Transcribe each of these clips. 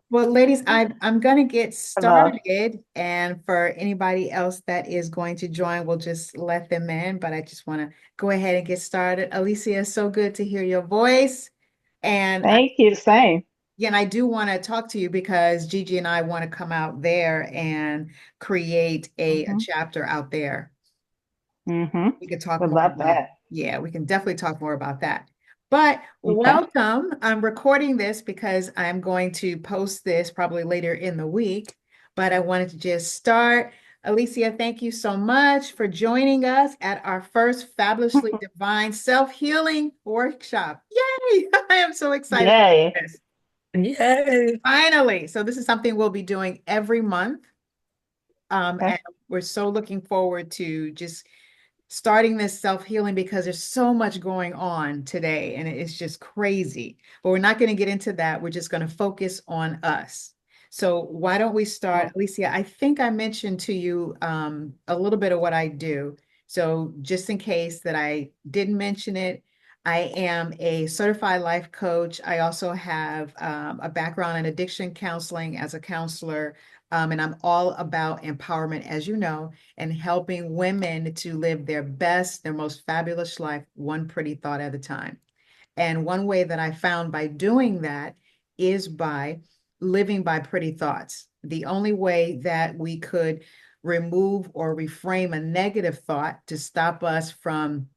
Well, ladies, I'm going to get Hello. started. And for anybody else that is going to join, we'll just let them in. But I just want to go ahead and get started. Alicia, it's so good to hear your voice. And Thank you. Same. again, I do want to talk to you because Gigi and I want to come out there and create a Hmm. chapter out there. Hmm. We could talk Would more love about, that. yeah, we can definitely talk more about that. But Okay. welcome. I'm recording this because I'm going to post this probably later in the week. But I wanted to just start. Alicia, thank you so much for joining us at our first Fabulously Divine Self-Healing Workshop. Yay! I am so excited Yay. about this. Yay. Finally. So this is something we'll be doing every month. Okay. And we're so looking forward to just starting this self-healing because there's so much going on today and it's just crazy. But we're not going to get into that. We're just going to focus on us. So why don't we start, Alicia? I think I mentioned to you a little bit of what I do. So just in case that I didn't mention it, I am a certified life coach. I also have a background in addiction counseling as a counselor, and I'm all about empowerment, as you know, and helping women to live their best, their most fabulous life, one pretty thought at a time. And one way that I found by doing that is by living by pretty thoughts. The only way that we could remove or reframe a negative thought to stop us from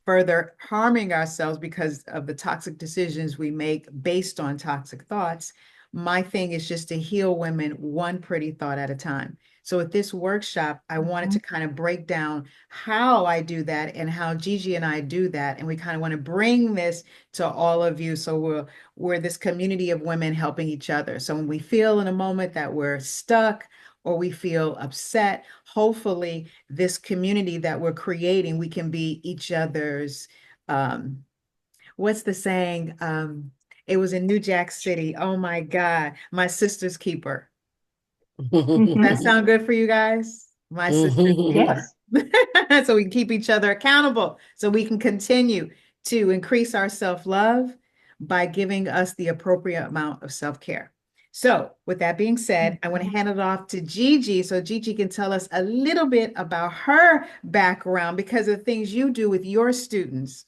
further harming ourselves because of the toxic decisions we make based on toxic thoughts. My thing is just to heal women one pretty thought at a time. So at this workshop, I wanted Hmm. to kind of break down how I do that and how Gigi and I do that. And we kind of want to bring this to all of you. So we're this community of women helping each other. So when we feel in a moment that we're stuck or we feel upset, hopefully this community that we're creating, we can be each other's, um, what's the saying? It was in New Jack City. Oh my God, my sister's keeper. Hmm. That sound good for you guys? My sister's keeper. Yes. So we can keep each other accountable, so we can continue to increase our self-love by giving us the appropriate amount of self-care. So with that being said, I want to Mhm. hand it off to Gigi so Gigi can tell us a little bit about her background because of the things you do with your students.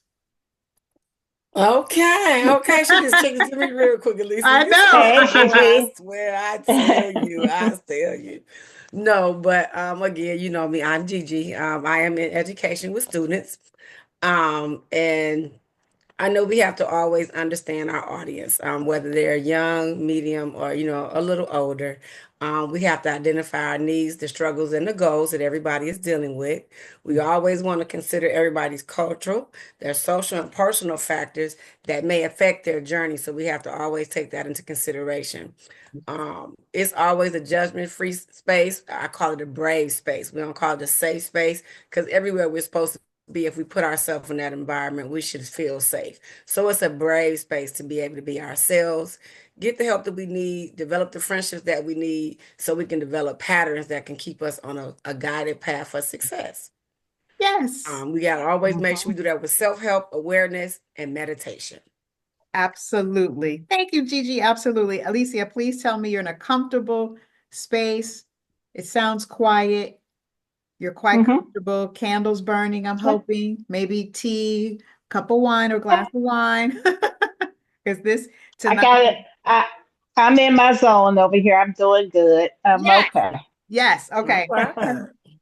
Okay, okay. She just took it to me real quick, Lisa. I You so Hey, boy, I Gigi. swear, I tell you. No, but again, you know me, I'm Gigi. I am in education with students. And I know we have to always understand our audience, whether they're young, medium, or a little older. We have to identify our needs, the struggles, and the goals that everybody is dealing with. We always want to consider everybody's cultural, their social, and personal factors that may affect their journey. So we have to always take that into consideration. It's always a judgment-free space. I call it a brave space. We don't call it a safe space because everywhere we're supposed to be, if we put ourselves in that environment, we should feel safe. So it's a brave space to be able to be ourselves, get the help that we need, develop the friendships that we need, so we can develop patterns that can keep us on a guided path for success. Yes, We got to always make sure Hmm. we do that with self-help, awareness, and meditation. absolutely. Thank you, Gigi. Absolutely. Alicia, please tell me you're in a comfortable space. It sounds quiet. You're quite Hmm. comfortable. Candles burning, I'm hoping. Maybe tea, cup of wine or glass of wine. Because this I tonight. got it. I'm in my zone over here. I'm doing good. I'm Yes. okay. Yes. All Okay. right.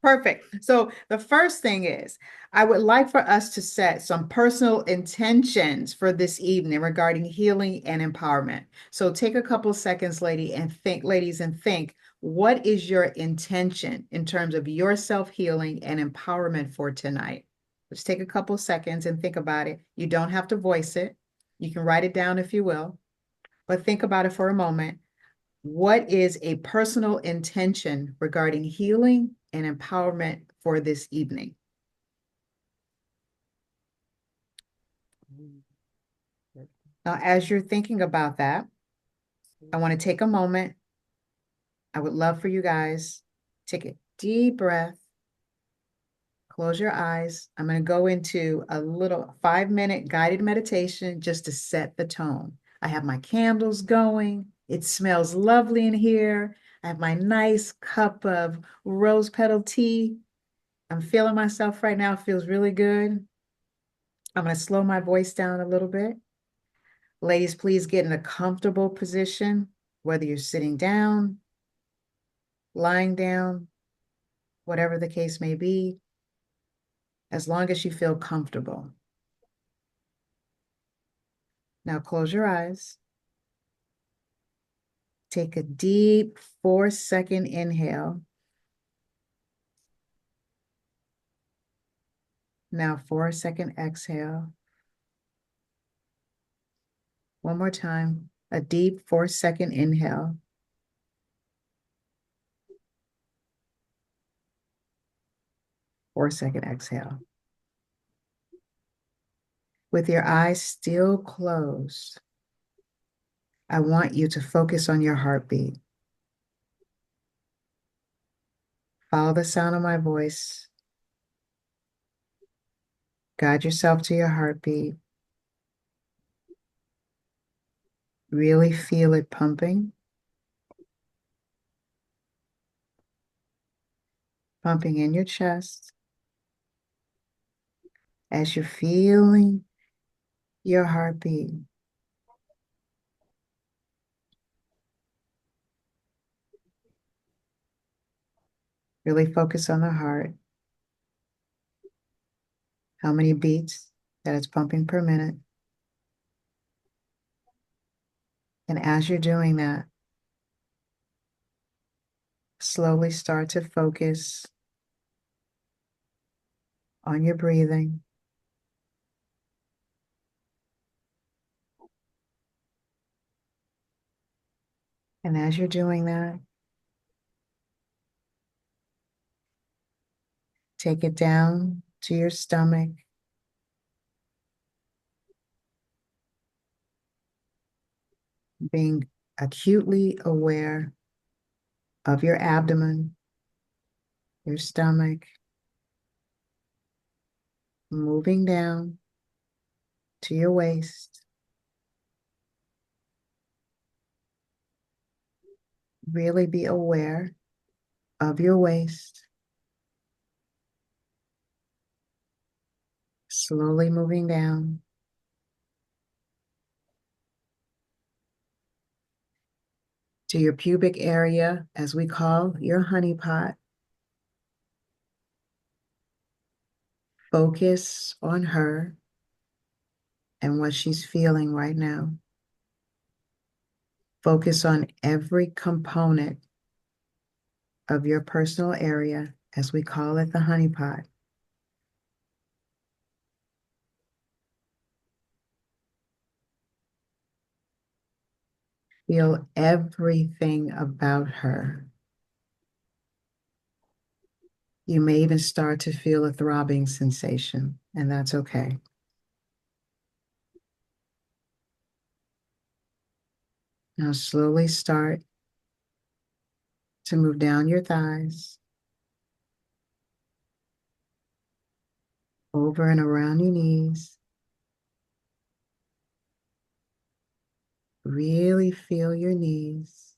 Perfect. So the first thing is, I would like for us to set some personal intentions for this evening regarding healing and empowerment. So take a couple of seconds, ladies, and think, what is your intention in terms of your self-healing and empowerment for tonight? Let's take a couple of seconds and think about it. You don't have to voice it. You can write it down if you will, but think about it for a moment. What is a personal intention regarding healing and empowerment for this evening? Now, as you're thinking about that, I want to take a moment. I would love for you guys take a deep breath, close your eyes. I'm going to go into a little 5-minute guided meditation just to set the tone. I have my candles going. It smells lovely in here. I have my nice cup of rose petal tea. I'm feeling myself right now. It feels really good. I'm going to slow my voice down a little bit. Ladies, please get in a comfortable position, whether you're sitting down, lying down, whatever the case may be, as long as you feel comfortable. Now close your eyes. Take a deep 4-second inhale. Now 4-second exhale. One more time. A deep 4-second inhale. 4-second exhale. With your eyes still closed, I want you to focus on your heartbeat. Follow the sound of my voice. Guide yourself to your heartbeat. Really feel it pumping. Pumping in your chest. As you're feeling your heartbeat, really focus on the heart. How many beats that it's pumping per minute. And as you're doing that, slowly start to focus on your breathing. And as you're doing that, take it down to your stomach. Being acutely aware of your abdomen, your stomach, moving down to your waist. Really be aware of your waist. Slowly moving down to your pubic area, as we call your honey pot. Focus on her and what she's feeling right now. Focus on every component of your personal area, as we call it the honey pot. Feel everything about her. You may even start to feel a throbbing sensation, and that's okay. Now slowly start to move down your thighs, over and around your knees. Really feel your knees.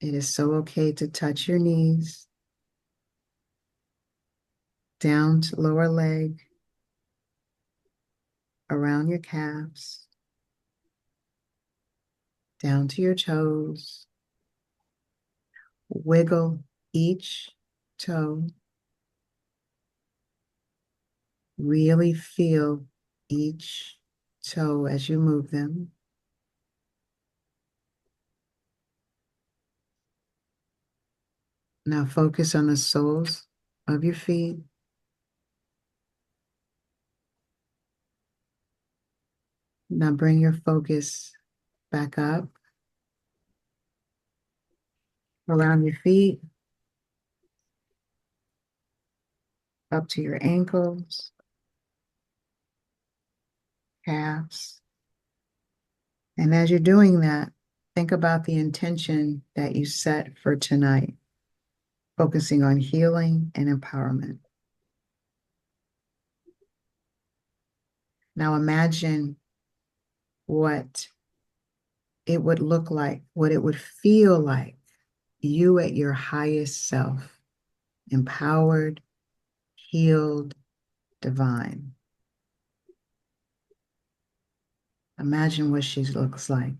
It is so okay to touch your knees, down to lower leg, around your calves, down to your toes. Wiggle each toe. Really feel each toe as you move them. Now focus on the soles of your feet. Now bring your focus back up around your feet, up to your ankles, calves. And as you're doing that, think about the intention that you set for tonight, focusing on healing and empowerment. Now imagine what it would look like, what it would feel like, you at your highest self, empowered, healed, divine. Imagine what she looks like.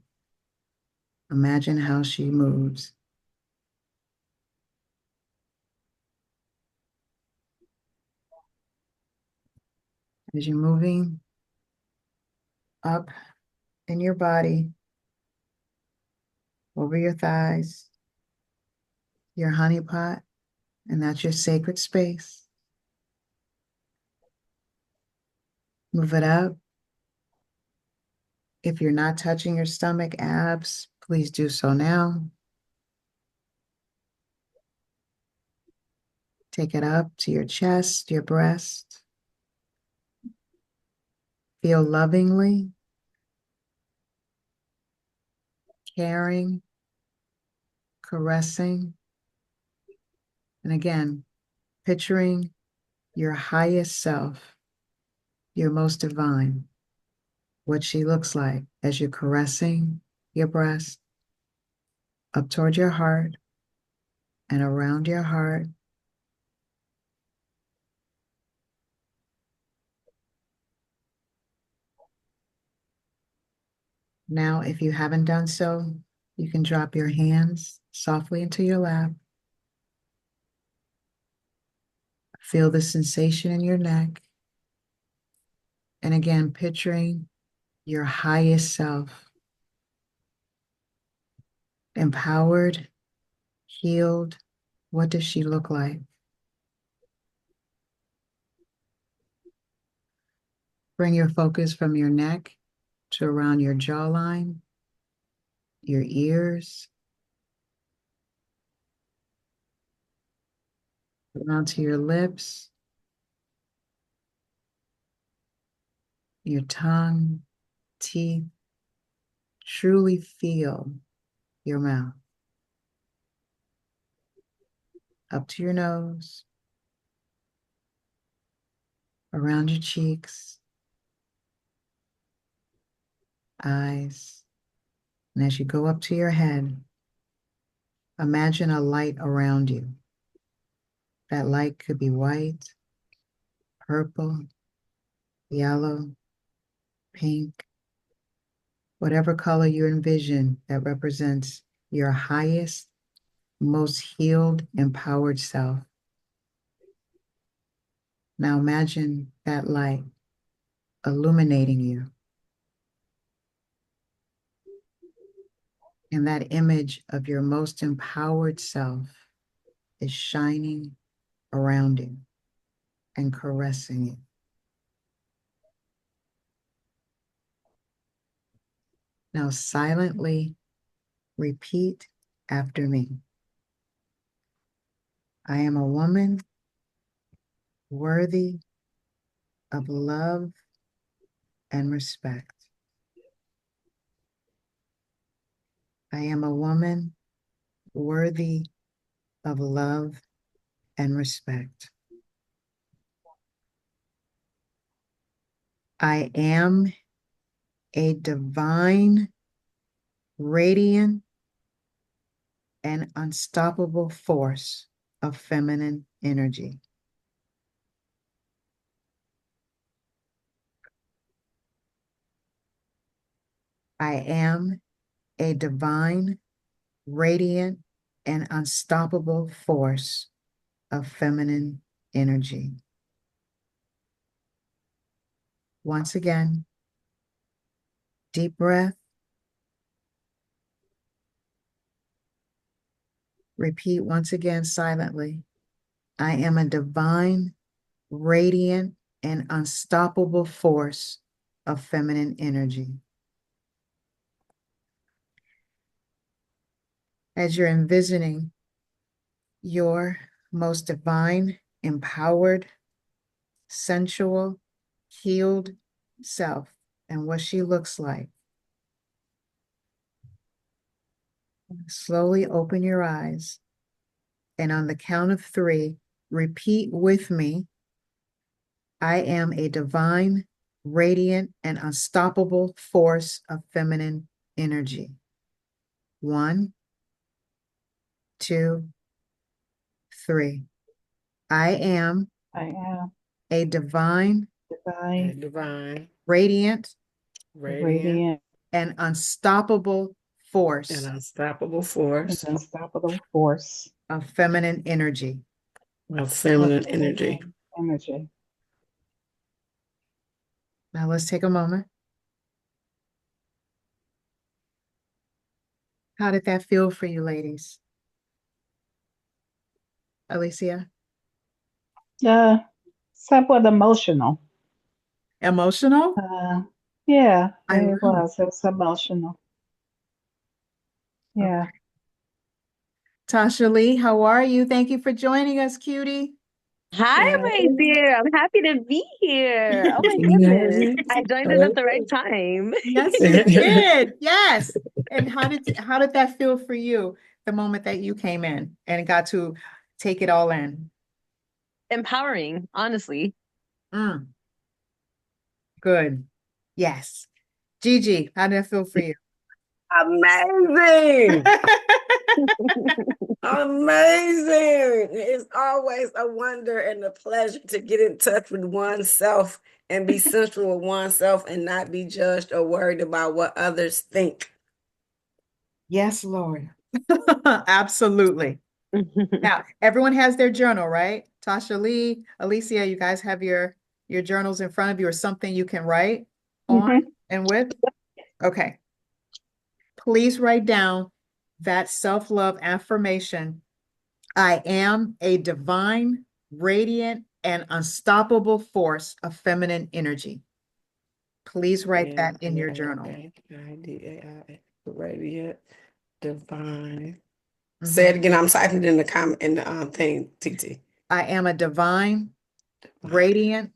Imagine how she moves. As you're moving up in your body, over your thighs, your honey pot, and that's your sacred space. Move it up. If you're not touching your stomach, abs, please do so now. Take it up to your chest, your breast. Feel lovingly, caring, caressing. And again, picturing your highest self, your most divine, what she looks like as you're caressing your breast up toward your heart and around your heart. Now, if you haven't done so, you can drop your hands softly into your lap. Feel the sensation in your neck. And again, picturing your highest self, empowered, healed. What does she look like? Bring your focus from your neck to around your jawline, your ears, around to your lips, your tongue, teeth. Truly feel your mouth. Up to your nose, around your cheeks, eyes. And as you go up to your head, imagine a light around you. That light could be white, purple, yellow, pink, whatever color you envision that represents your highest, most healed, empowered self. Now imagine that light illuminating you, and that image of your most empowered self is shining around you and caressing you. Now silently repeat after me. I am a woman worthy of love and respect. I am a woman worthy of love and respect. I am a divine, radiant, and unstoppable force of feminine energy. I am a divine, radiant, and unstoppable force of feminine energy. Once again, deep breath. Repeat once again silently. I am a divine, radiant, and unstoppable force of feminine energy. As you're envisioning your most divine, empowered, sensual, healed self and what she looks like, slowly open your eyes, and on the count of 3, repeat with me. I am a divine, radiant, and unstoppable force of feminine energy. 1, 2, 3. I am I am a divine, divine, divine, radiant, radiant, radiant, and unstoppable and force unstoppable and force unstoppable force of feminine energy. of of feminine energy. feminine energy. Now let's take a moment. How did that feel for you, ladies? Alicia? Uh, Somewhat emotional. Emotional? Uh, yeah, I it love. was. It was emotional. Yeah. Okay. Tasha Lee, how are you? Thank you for joining us, cutie. Hi, my dear. I'm happy to be here. Oh my goodness. I joined in at the right time. Yes, you did. Yes. And how did that feel for you the moment that you came in and got to take it all in? Empowering, honestly. Mm, good. Yes. Gigi, how did that feel for you? Amazing. Amazing. It's always a wonder and a pleasure to get in touch with oneself and be central with oneself and not be judged or worried about what others think. Yes, Lord. Absolutely. Now, everyone has their journal, right? Tasha Lee, Alicia, you guys have your journals in front of you or something you can write on Hmm. and with? Okay. Please write down that self-love affirmation. I am a divine, radiant, and unstoppable force of feminine energy. Please write that in your journal. Radiant, divine. Say Mhm. it again. I'm typing it in the comment in the thing, TT. I am a divine, Divine. radiant,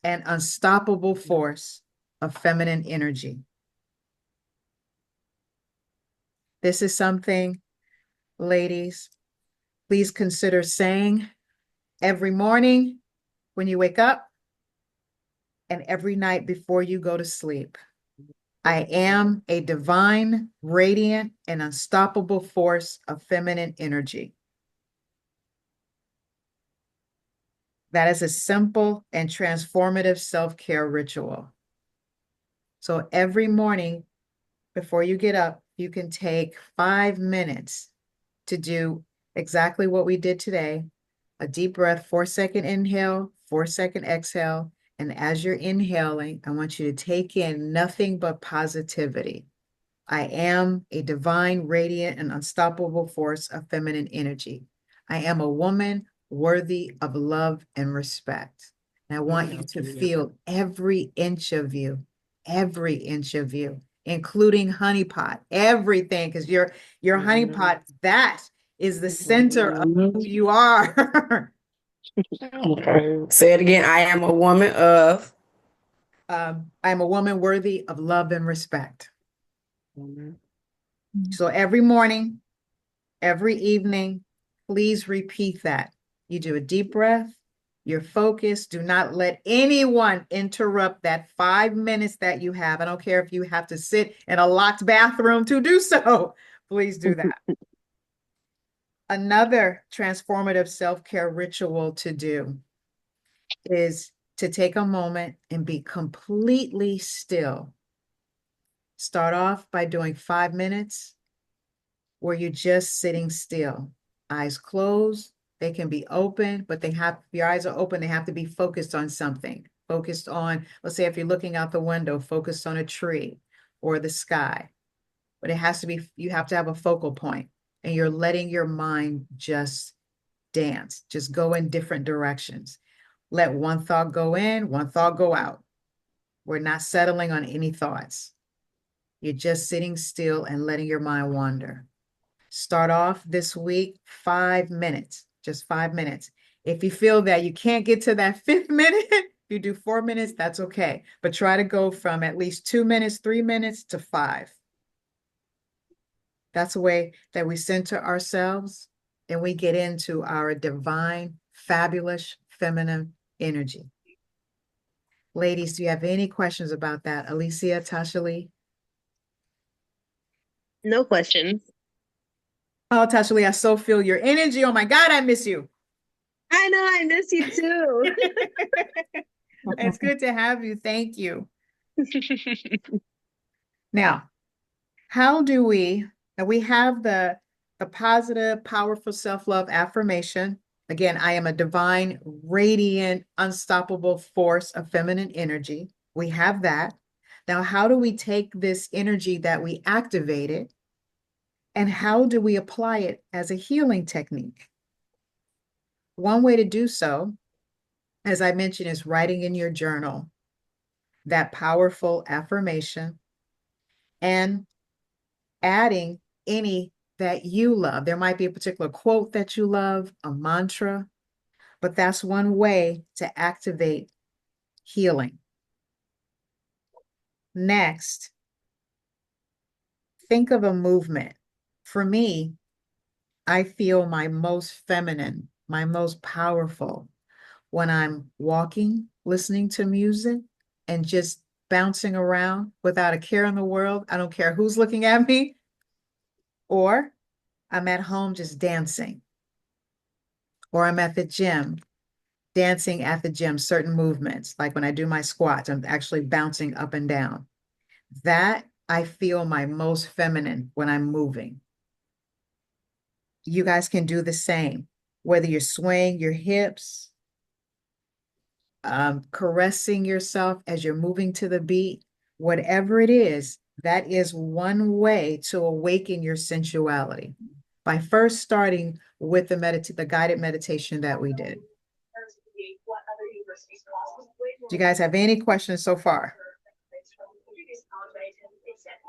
and unstoppable force of feminine energy. This is something, ladies, please consider saying every morning when you wake up and every night before you go to sleep. I am a divine, radiant, and unstoppable force of feminine energy. That is a simple and transformative self-care ritual. So every morning before you get up, you can take 5 minutes to do exactly what we did today. A deep breath, 4-second inhale, 4-second exhale. And as you're inhaling, I want you to take in nothing but positivity. I am a divine, radiant, and unstoppable force of feminine energy. I am a woman worthy of love and respect. And I want you to feel every inch of you, including honeypot, everything, because your honeypot, that is the center of who you are. Okay. Say it again. I am a woman of. I'm a woman worthy of love and respect. Woman. So every morning, every evening, please repeat that. You do a deep breath, you're focused. Do not let anyone interrupt that 5 minutes that you have. I don't care if you have to sit in a locked bathroom to do so. Please do that. Another transformative self-care ritual to do is to take a moment and be completely still. Start off by doing 5 minutes where you're just sitting still, eyes closed. They can be open, but if your eyes are open, they have to be focused on something. Focused on, let's say if you're looking out the window, focused on a tree or the sky. But it has to be, you have to have a focal point and you're letting your mind just dance, just go in different directions. Let one thought go in, one thought go out. We're not settling on any thoughts. You're just sitting still and letting your mind wander. Start off this week, 5 minutes, just 5 minutes. If you feel that you can't get to that fifth minute, you do 4 minutes, that's okay. But try to go from at least 2 minutes, 3 minutes to 5. That's a way that we center ourselves and we get into our divine, fabulous, feminine energy. Ladies, do you have any questions about that? Alicia, Tasha Lee? No questions. Oh, Tasha Lee, I so feel your energy. Oh my God, I miss you. I know, I miss you too. It's good to have you. Thank you. Now, how do we have the positive, powerful self-love affirmation. Again, I am a divine, radiant, unstoppable force of feminine energy. We have that. Now, how do we take this energy that we activated and how do we apply it as a healing technique? One way to do so, as I mentioned, is writing in your journal that powerful affirmation and adding any that you love. There might be a particular quote that you love, a mantra, but that's one way to activate healing. Next, think of a movement. For me, I feel my most feminine, my most powerful when I'm walking, listening to music, and just bouncing around without a care in the world. I don't care who's looking at me, or I'm at home just dancing, or I'm at the gym dancing at the gym, certain movements, like when I do my squats, I'm actually bouncing up and down. That I feel my most feminine when I'm moving. You guys can do the same, whether you're swaying your hips, caressing yourself as you're moving to the beat, whatever it is, that is one way to awaken your sensuality by first starting with the guided meditation that we did. Do you guys have any questions so far?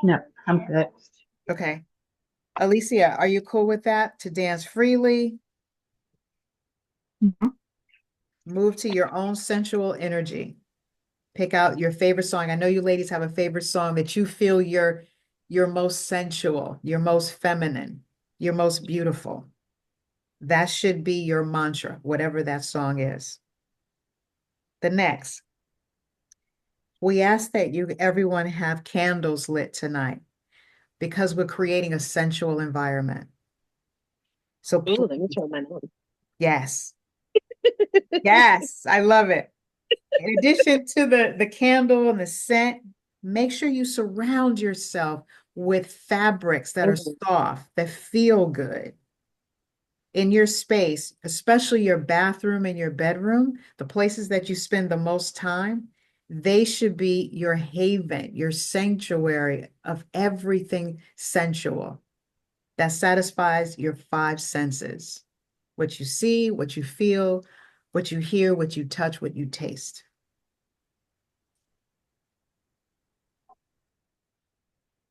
No, I'm good. Okay. Alicia, are you cool with that? To dance freely, Mhm. move to your own sensual energy. Pick out your favorite song. I know you ladies have a favorite song that you feel your most sensual, your most feminine, your most beautiful. That should be your mantra, whatever that song is. The next, we ask that everyone have candles lit tonight because we're creating a sensual environment. So Ooh, let me please, turn mine on. yes, yes, I love it. In addition to the candle and the scent, make sure you surround yourself with fabrics that are Mhm. soft, that feel good. In your space, especially your bathroom and your bedroom, the places that you spend the most time, they should be your haven, your sanctuary of everything sensual that satisfies your five senses. What you see, what you feel, what you hear, what you touch, what you taste.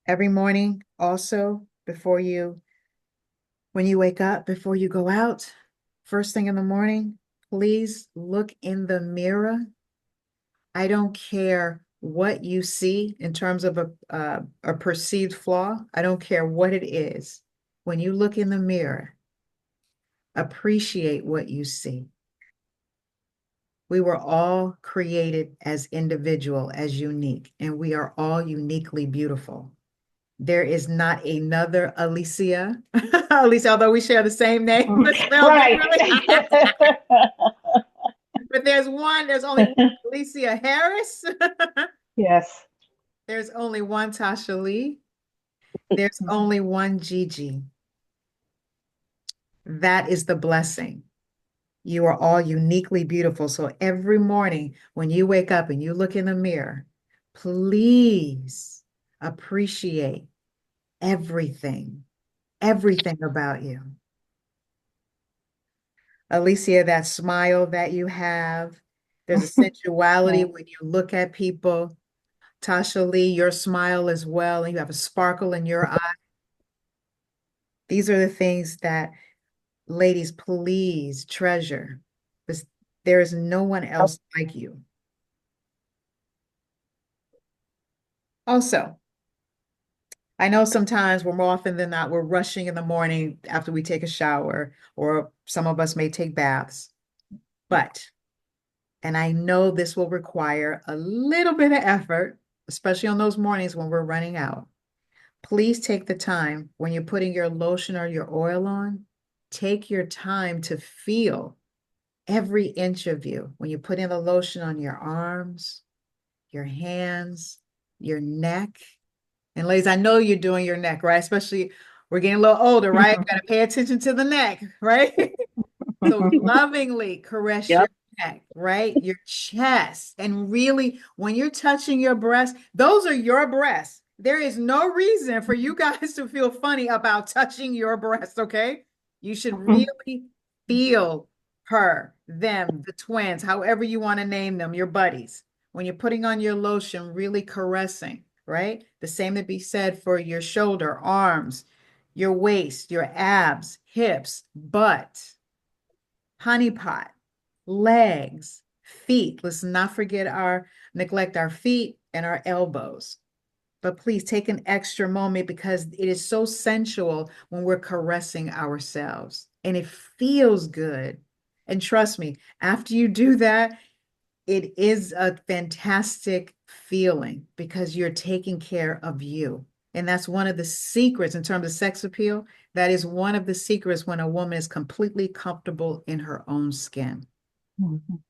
Every morning, also, when you wake up, before you go out, first thing in the morning, please look in the mirror. I don't care what you see in terms of a perceived flaw. I don't care what it is. When you look in the mirror, appreciate what you see. We were all created as individual, as unique, and we are all uniquely beautiful. There is not another Alicia. Alicia, although we share the same name, but spelled Right. differently. But there's only one Alicia Harris. Yes. There's only one Tasha Lee. There's only one Gigi. That is the blessing. You are all uniquely beautiful. So every morning when you wake up and you look in the mirror, please appreciate everything, everything about you. Alicia, that smile that you have, there's a sensuality Right. when you look at people. Tasha Lee, your smile as well, and you have a sparkle in your eye. These are the things that ladies, please treasure. Because there is no one else like you. Also, I know sometimes we're more often than not, we're rushing in the morning after we take a shower, or some of us may take baths. But And I know this will require a little bit of effort, especially on those mornings when we're running out. Please take the time when you're putting your lotion or your oil on, take your time to feel every inch of you. When you put in the lotion on your arms, your hands, your neck. And ladies, I know you're doing your neck, right? Especially we're getting a little older, right? Got to pay attention to the neck, right? So lovingly caress your Yep. neck, right? Your chest. And really, when you're touching your breasts, those are your breasts. There is no reason for you guys to feel funny about touching your breasts, okay? You should really feel her, them, the twins, however you want to name them, your buddies. When you're putting on your lotion, really caressing, right? The same to be said for your shoulder, arms, your waist, your abs, hips, butt, honeypot, legs, feet. Let's not neglect our feet and our elbows. But please take an extra moment because it is so sensual when we're caressing ourselves and it feels good. And trust me, after you do that, it is a fantastic feeling because you're taking care of you. And that's one of the secrets in terms of sex appeal. That is one of the secrets when a woman is completely comfortable in her own skin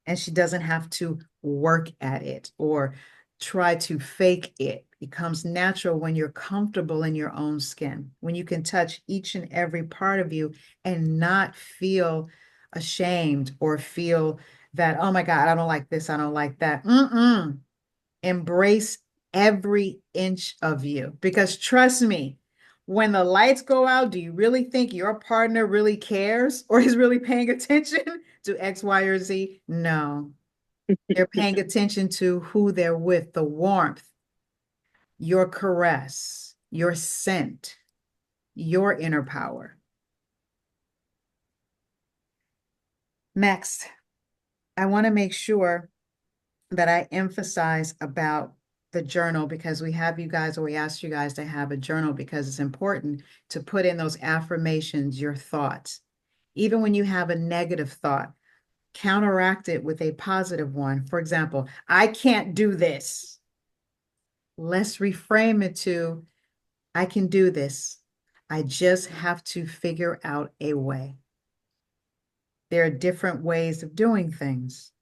and she doesn't have to work at it or try to fake it. It comes natural when you're comfortable in your own skin, when you can touch each and every part of you and not feel ashamed or feel that, oh my God, I don't like this, I don't like that. Embrace every inch of you because trust me, when the lights go out, do you really think your partner really cares or is really paying attention to X, Y, or Z? No, they're paying attention to who they're with, the warmth, your caress, your scent, your inner power. Next, I want to make sure that I emphasize about the journal because we have you guys, or we asked you guys to have a journal because it's important to put in those affirmations, your thoughts. Even when you have a negative thought, counteract it with a positive one. For example, I can't do this. Let's reframe it to, I can do this. I just have to figure out a way. There are different ways of doing things.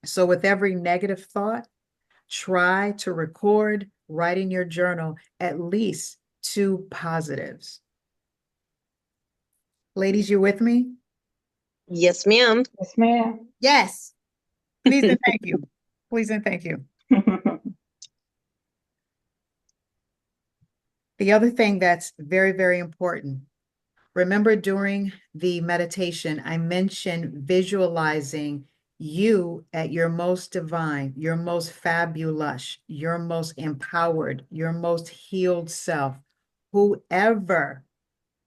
So with every negative thought, try to write in your journal at least 2 positives. Ladies, you with me? Yes, ma'am. Yes, ma'am. Yes. Please and thank you. Please and thank you. The other thing that's very, very important, remember during the meditation, I mentioned visualizing you at your most divine, your most fabulous, your most empowered, your most healed self, whoever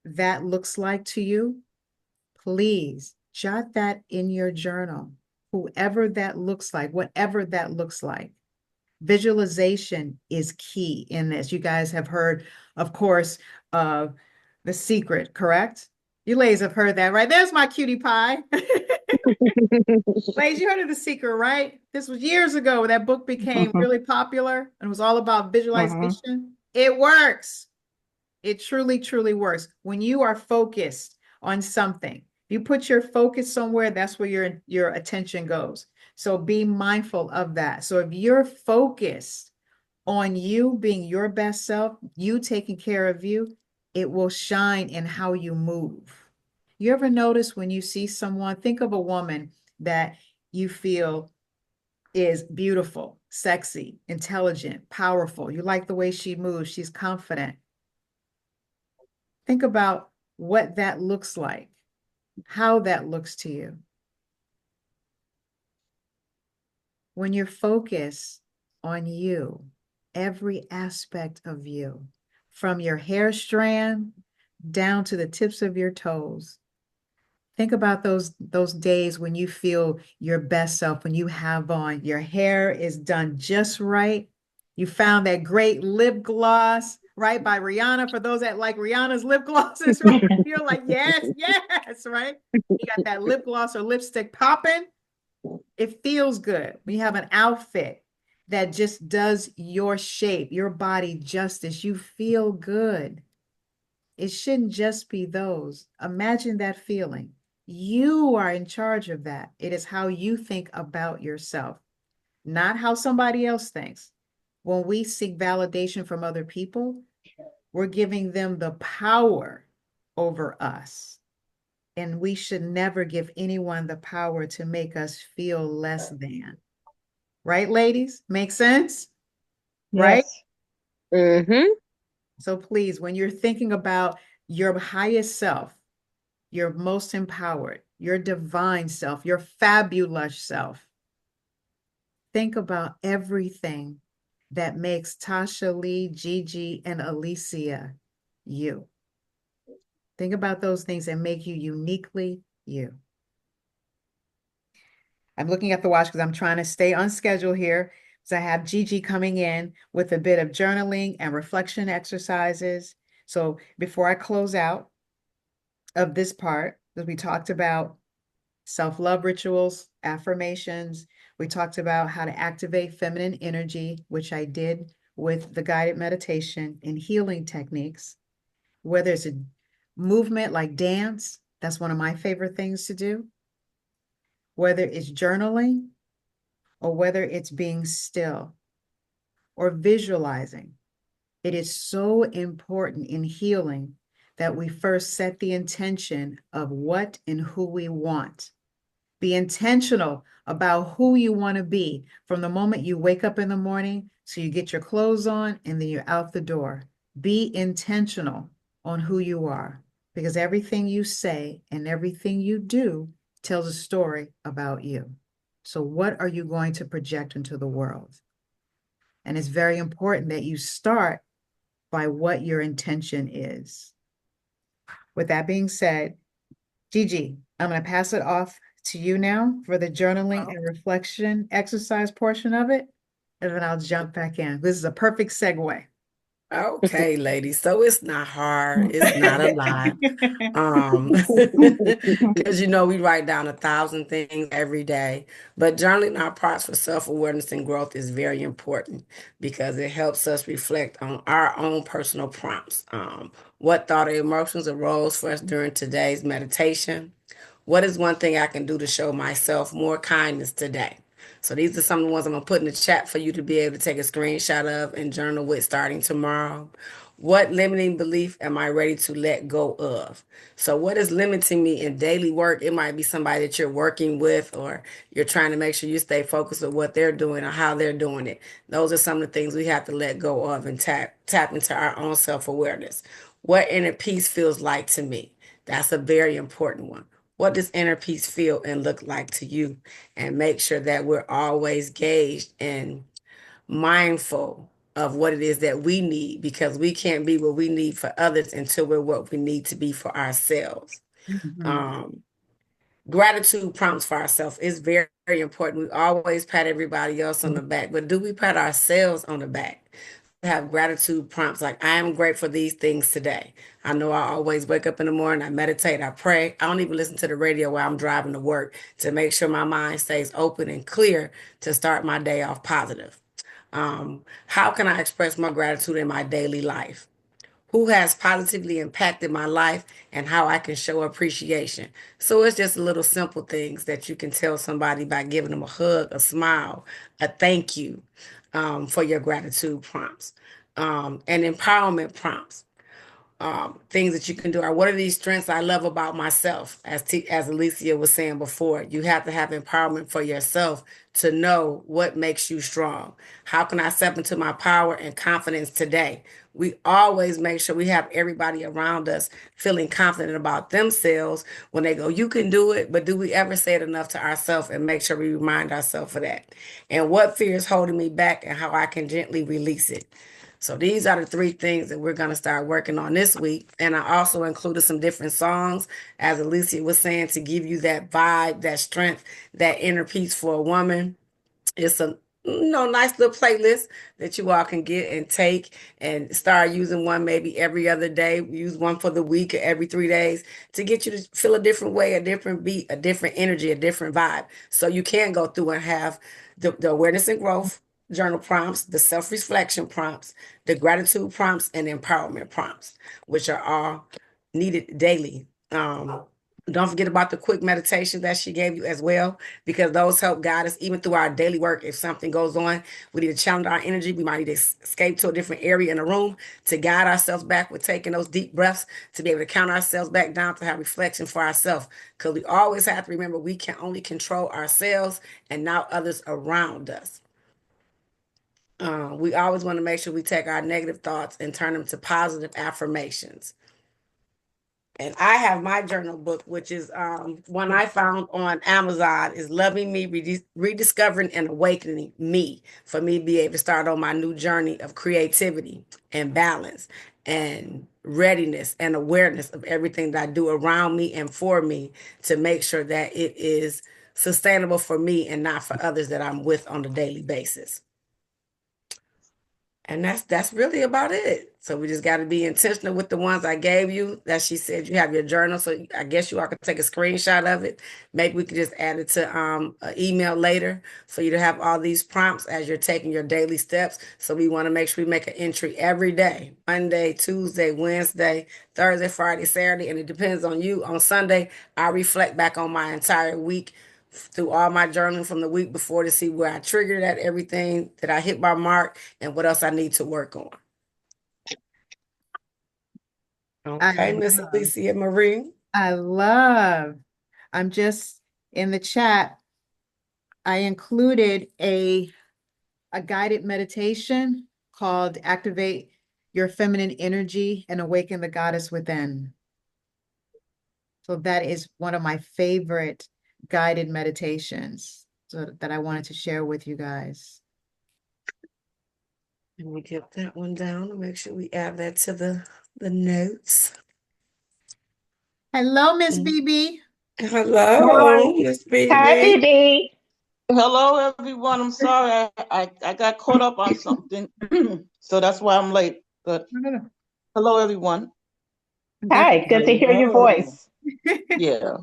that looks like to you, please jot that in your journal. Whoever that looks like, whatever that looks like. Visualization is key in this. You guys have heard, of course, of The Secret, correct? You ladies have heard that, right? There's my cutie pie. Ladies, you heard of The Secret, right? This was years ago. That book became really popular and it was all about visualization. It works. It truly, truly works. When you are focused on something, you put your focus somewhere, that's where your attention goes. So be mindful of that. So if you're focused on you being your best self, you taking care of you, it will shine in how you move. You ever notice when you see someone, think of a woman that you feel is beautiful, sexy, intelligent, powerful. You like the way she moves, she's confident. Think about what that looks like, how that looks to you. When you're focused on you, every aspect of you, from your hair strand down to the tips of your toes. Think about those days when you feel your best self, when you have on your hair is done just right. You found that great lip gloss, right, by Rihanna. For those that like Rihanna's lip glosses, right? You're like, yes, yes, right? You got that lip gloss or lipstick popping. It feels good. We have an outfit that just does your shape, your body justice. You feel good. It shouldn't just be those. Imagine that feeling. You are in charge of that. It is how you think about yourself, not how somebody else thinks. When we seek validation from other people, we're giving them the power over us. And we should never give anyone the power to make us feel less than. Right, ladies? Make sense? Right? Yes. Mm-hmm. So please, when you're thinking about your highest self, your most empowered, your divine self, your fabulous self, think about everything that makes Tasha Lee, Gigi, and Alicia you. Think about those things that make you uniquely you. I'm looking at the watch because I'm trying to stay on schedule here. So I have Gigi coming in with a bit of journaling and reflection exercises. So before I close out of this part, that we talked about self-love rituals, affirmations. We talked about how to activate feminine energy, which I did with the guided meditation and healing techniques. Whether it's a movement like dance, that's one of my favorite things to do. Whether it's journaling or whether it's being still or visualizing. It is so important in healing that we first set the intention of what and who we want. Be intentional about who you want to be from the moment you wake up in the morning, so you get your clothes on and then you're out the door. Be intentional on who you are, because everything you say and everything you do tells a story about you. So what are you going to project into the world? And it's very important that you start by what your intention is. With that being said, Gigi, I'm going to pass it off to you now for the journaling and reflection exercise portion of it, and then I'll jump back in. This is a perfect segue. Okay, ladies. So it's not hard. It's not a lot. Because we write down 1,000 things every day. But journaling our parts for self-awareness and growth is very important because it helps us reflect on our own personal prompts. What thought or emotions arose for us during today's meditation? What is one thing I can do to show myself more kindness today? So these are some of the ones I'm gonna put in the chat for you to be able to take a screenshot of and journal with starting tomorrow. What limiting belief am I ready to let go of? So what is limiting me in daily work? It might be somebody that you're working with, or you're trying to make sure you stay focused with what they're doing or how they're doing it. Those are some of the things we have to let go of and tap into our own self-awareness. What inner peace feels like to me? That's a very important one. What does inner peace feel and look like to you? And make sure that we're always gauged and mindful of what it is that we need, because we can't be what we need for others until we're what we need to be for ourselves. Mhm. Um, Gratitude prompts for ourselves is very, very important. We always pat everybody else on the back, but do we pat ourselves on the back? Have gratitude prompts like, I am grateful for these things today. I know I always wake up in the morning, I meditate, I pray. I don't even listen to the radio while I'm driving to work to make sure my mind stays open and clear to start my day off positive. How can I express my gratitude in my daily life? Who has positively impacted my life and how I can show appreciation. So it's just little simple things that you can tell somebody by giving them a hug, a smile, a thank you, for your gratitude prompts, and empowerment prompts. Things that you can do are, what are these strengths I love about myself? As Alicia was saying before, you have to have empowerment for yourself to know what makes you strong. How can I step into my power and confidence today? We always make sure we have everybody around us feeling confident about themselves when they go, you can do it. But do we ever say it enough to ourselves and make sure we remind ourselves of that? And what fear is holding me back and how I can gently release it? So these are the three things that we're going to start working on this week. And I also included some different songs, as Alicia was saying, to give you that vibe, that strength, that inner peace for a woman. It's nice little playlist that you all can get and take and start using one maybe every other day. Use one for the week or every 3 days to get you to feel a different way, a different beat, a different energy, a different vibe. So you can go through and have the awareness and growth journal prompts, the self-reflection prompts, the gratitude prompts, and the empowerment prompts, which are all needed daily. Don't forget about the quick meditation that she gave you as well, because those help guide us even through our daily work. If something goes on, we need to challenge our energy. We might need to escape to a different area in the room to guide ourselves back with taking those deep breaths to be able to count ourselves back down to have reflection for ourselves. Because we always have to remember we can only control ourselves and not others around us. We always want to make sure we take our negative thoughts and turn them to positive affirmations. And I have my journal book, which is one I found on Amazon, is Loving Me, Rediscovering and Awakening Me, for me to be able to start on my new journey of creativity and balance and readiness and awareness of everything that I do around me and for me, to make sure that it is sustainable for me and not for others that I'm with on a daily basis. And that's really about it. So we just got to be intentional with the ones I gave you. That she said you have your journal, so I guess you all could take a screenshot of it. Maybe we could just add it to an email later for you to have all these prompts as you're taking your daily steps. So we want to make sure we make an entry every day: Monday, Tuesday, Wednesday, Thursday, Friday, Saturday, and it depends on you. On Sunday, I reflect back on my entire week through all my journaling from the week before to see where I triggered at everything, that I hit my mark, and what else I need to work on. Okay, Miss Alicia Marie. I love. I'm just in the chat. I included a guided meditation called Activate Your Feminine Energy and Awaken the Goddess Within. So that is one of my favorite guided meditations, so that I wanted to share with you guys. Let me get that one down and make sure we add that to the notes. Hello, Miss BB. Hello, Miss Hi, BB. BB. Hello, everyone. I'm sorry, I got caught up on something, so that's why I'm late. But hello, everyone. Hi, good to hear your voice. Yeah.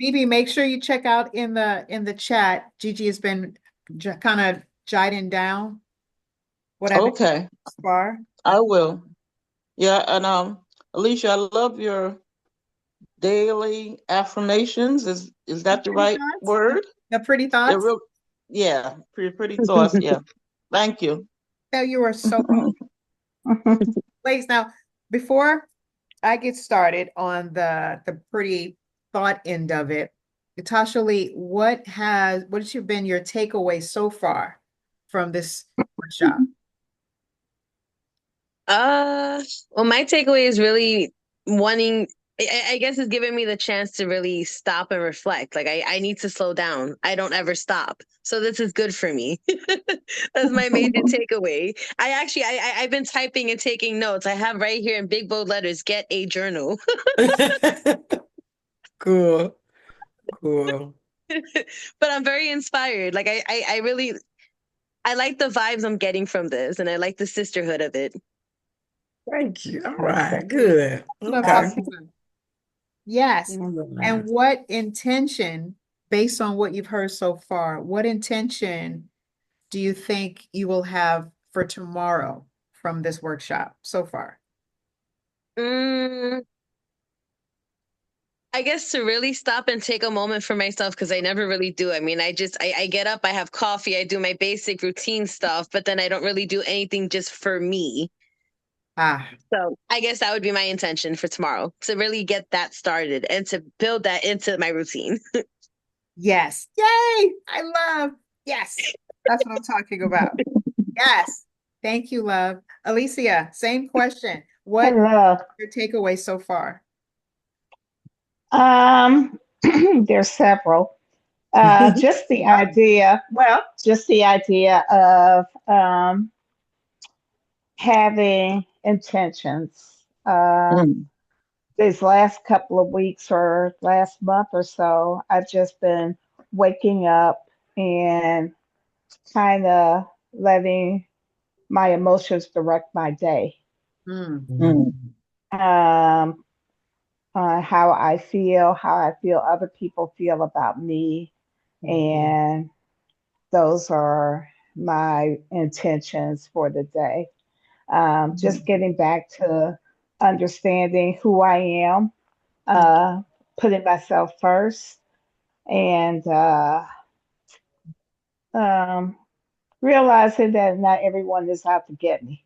BB, make sure you check out in the chat. Gigi has been kind of jotting down what I've Okay. so far. I will. Yeah, and Alicia, I love your daily affirmations. Is that the right Thoughts? word? The pretty They're thoughts? real. Yeah, pretty thoughts. Yeah. Thank you. Oh, you are so Ladies, now before I get started on the pretty thought end of it, Natasha Lee, what has been your takeaway so far from this workshop? Well, my takeaway is really wanting, I guess it's giving me the chance to really stop and reflect. Like I need to slow down. I don't ever stop. So this is good for me. That's my major takeaway. I've been typing and taking notes. I have right here in big bold letters, get a journal. Cool. Cool. But I'm very inspired. Like I really, I like the vibes I'm getting from this, and I like the sisterhood of it. Thank you. All right. Good. Okay. Awesome. Yes. All And right. what intention, based on what you've heard so far, what intention do you think you will have for tomorrow from this workshop so far? Mm, I guess to really stop and take a moment for myself, because I never really do. I mean, I get up, I have coffee, I do my basic routine stuff, but then I don't really do anything just for me. Ah, So I guess that would be my intention for tomorrow, to really get that started and to build that into my routine. yes. Yay! I love. Yes. That's what I'm talking about. Yes. Thank you, love. Alicia, same question. What Hello. your takeaway so far? Um, there's several. Just the idea, just the idea of having intentions. These last couple of weeks or last month or so, I've just been waking up and kind of letting my emotions direct my day. Mm, Mm. Um, how I feel other people feel about me, and those are my intentions for the day. Just getting back to understanding who I am, mm, uh, putting myself first, and um, realizing that not everyone is out to get me,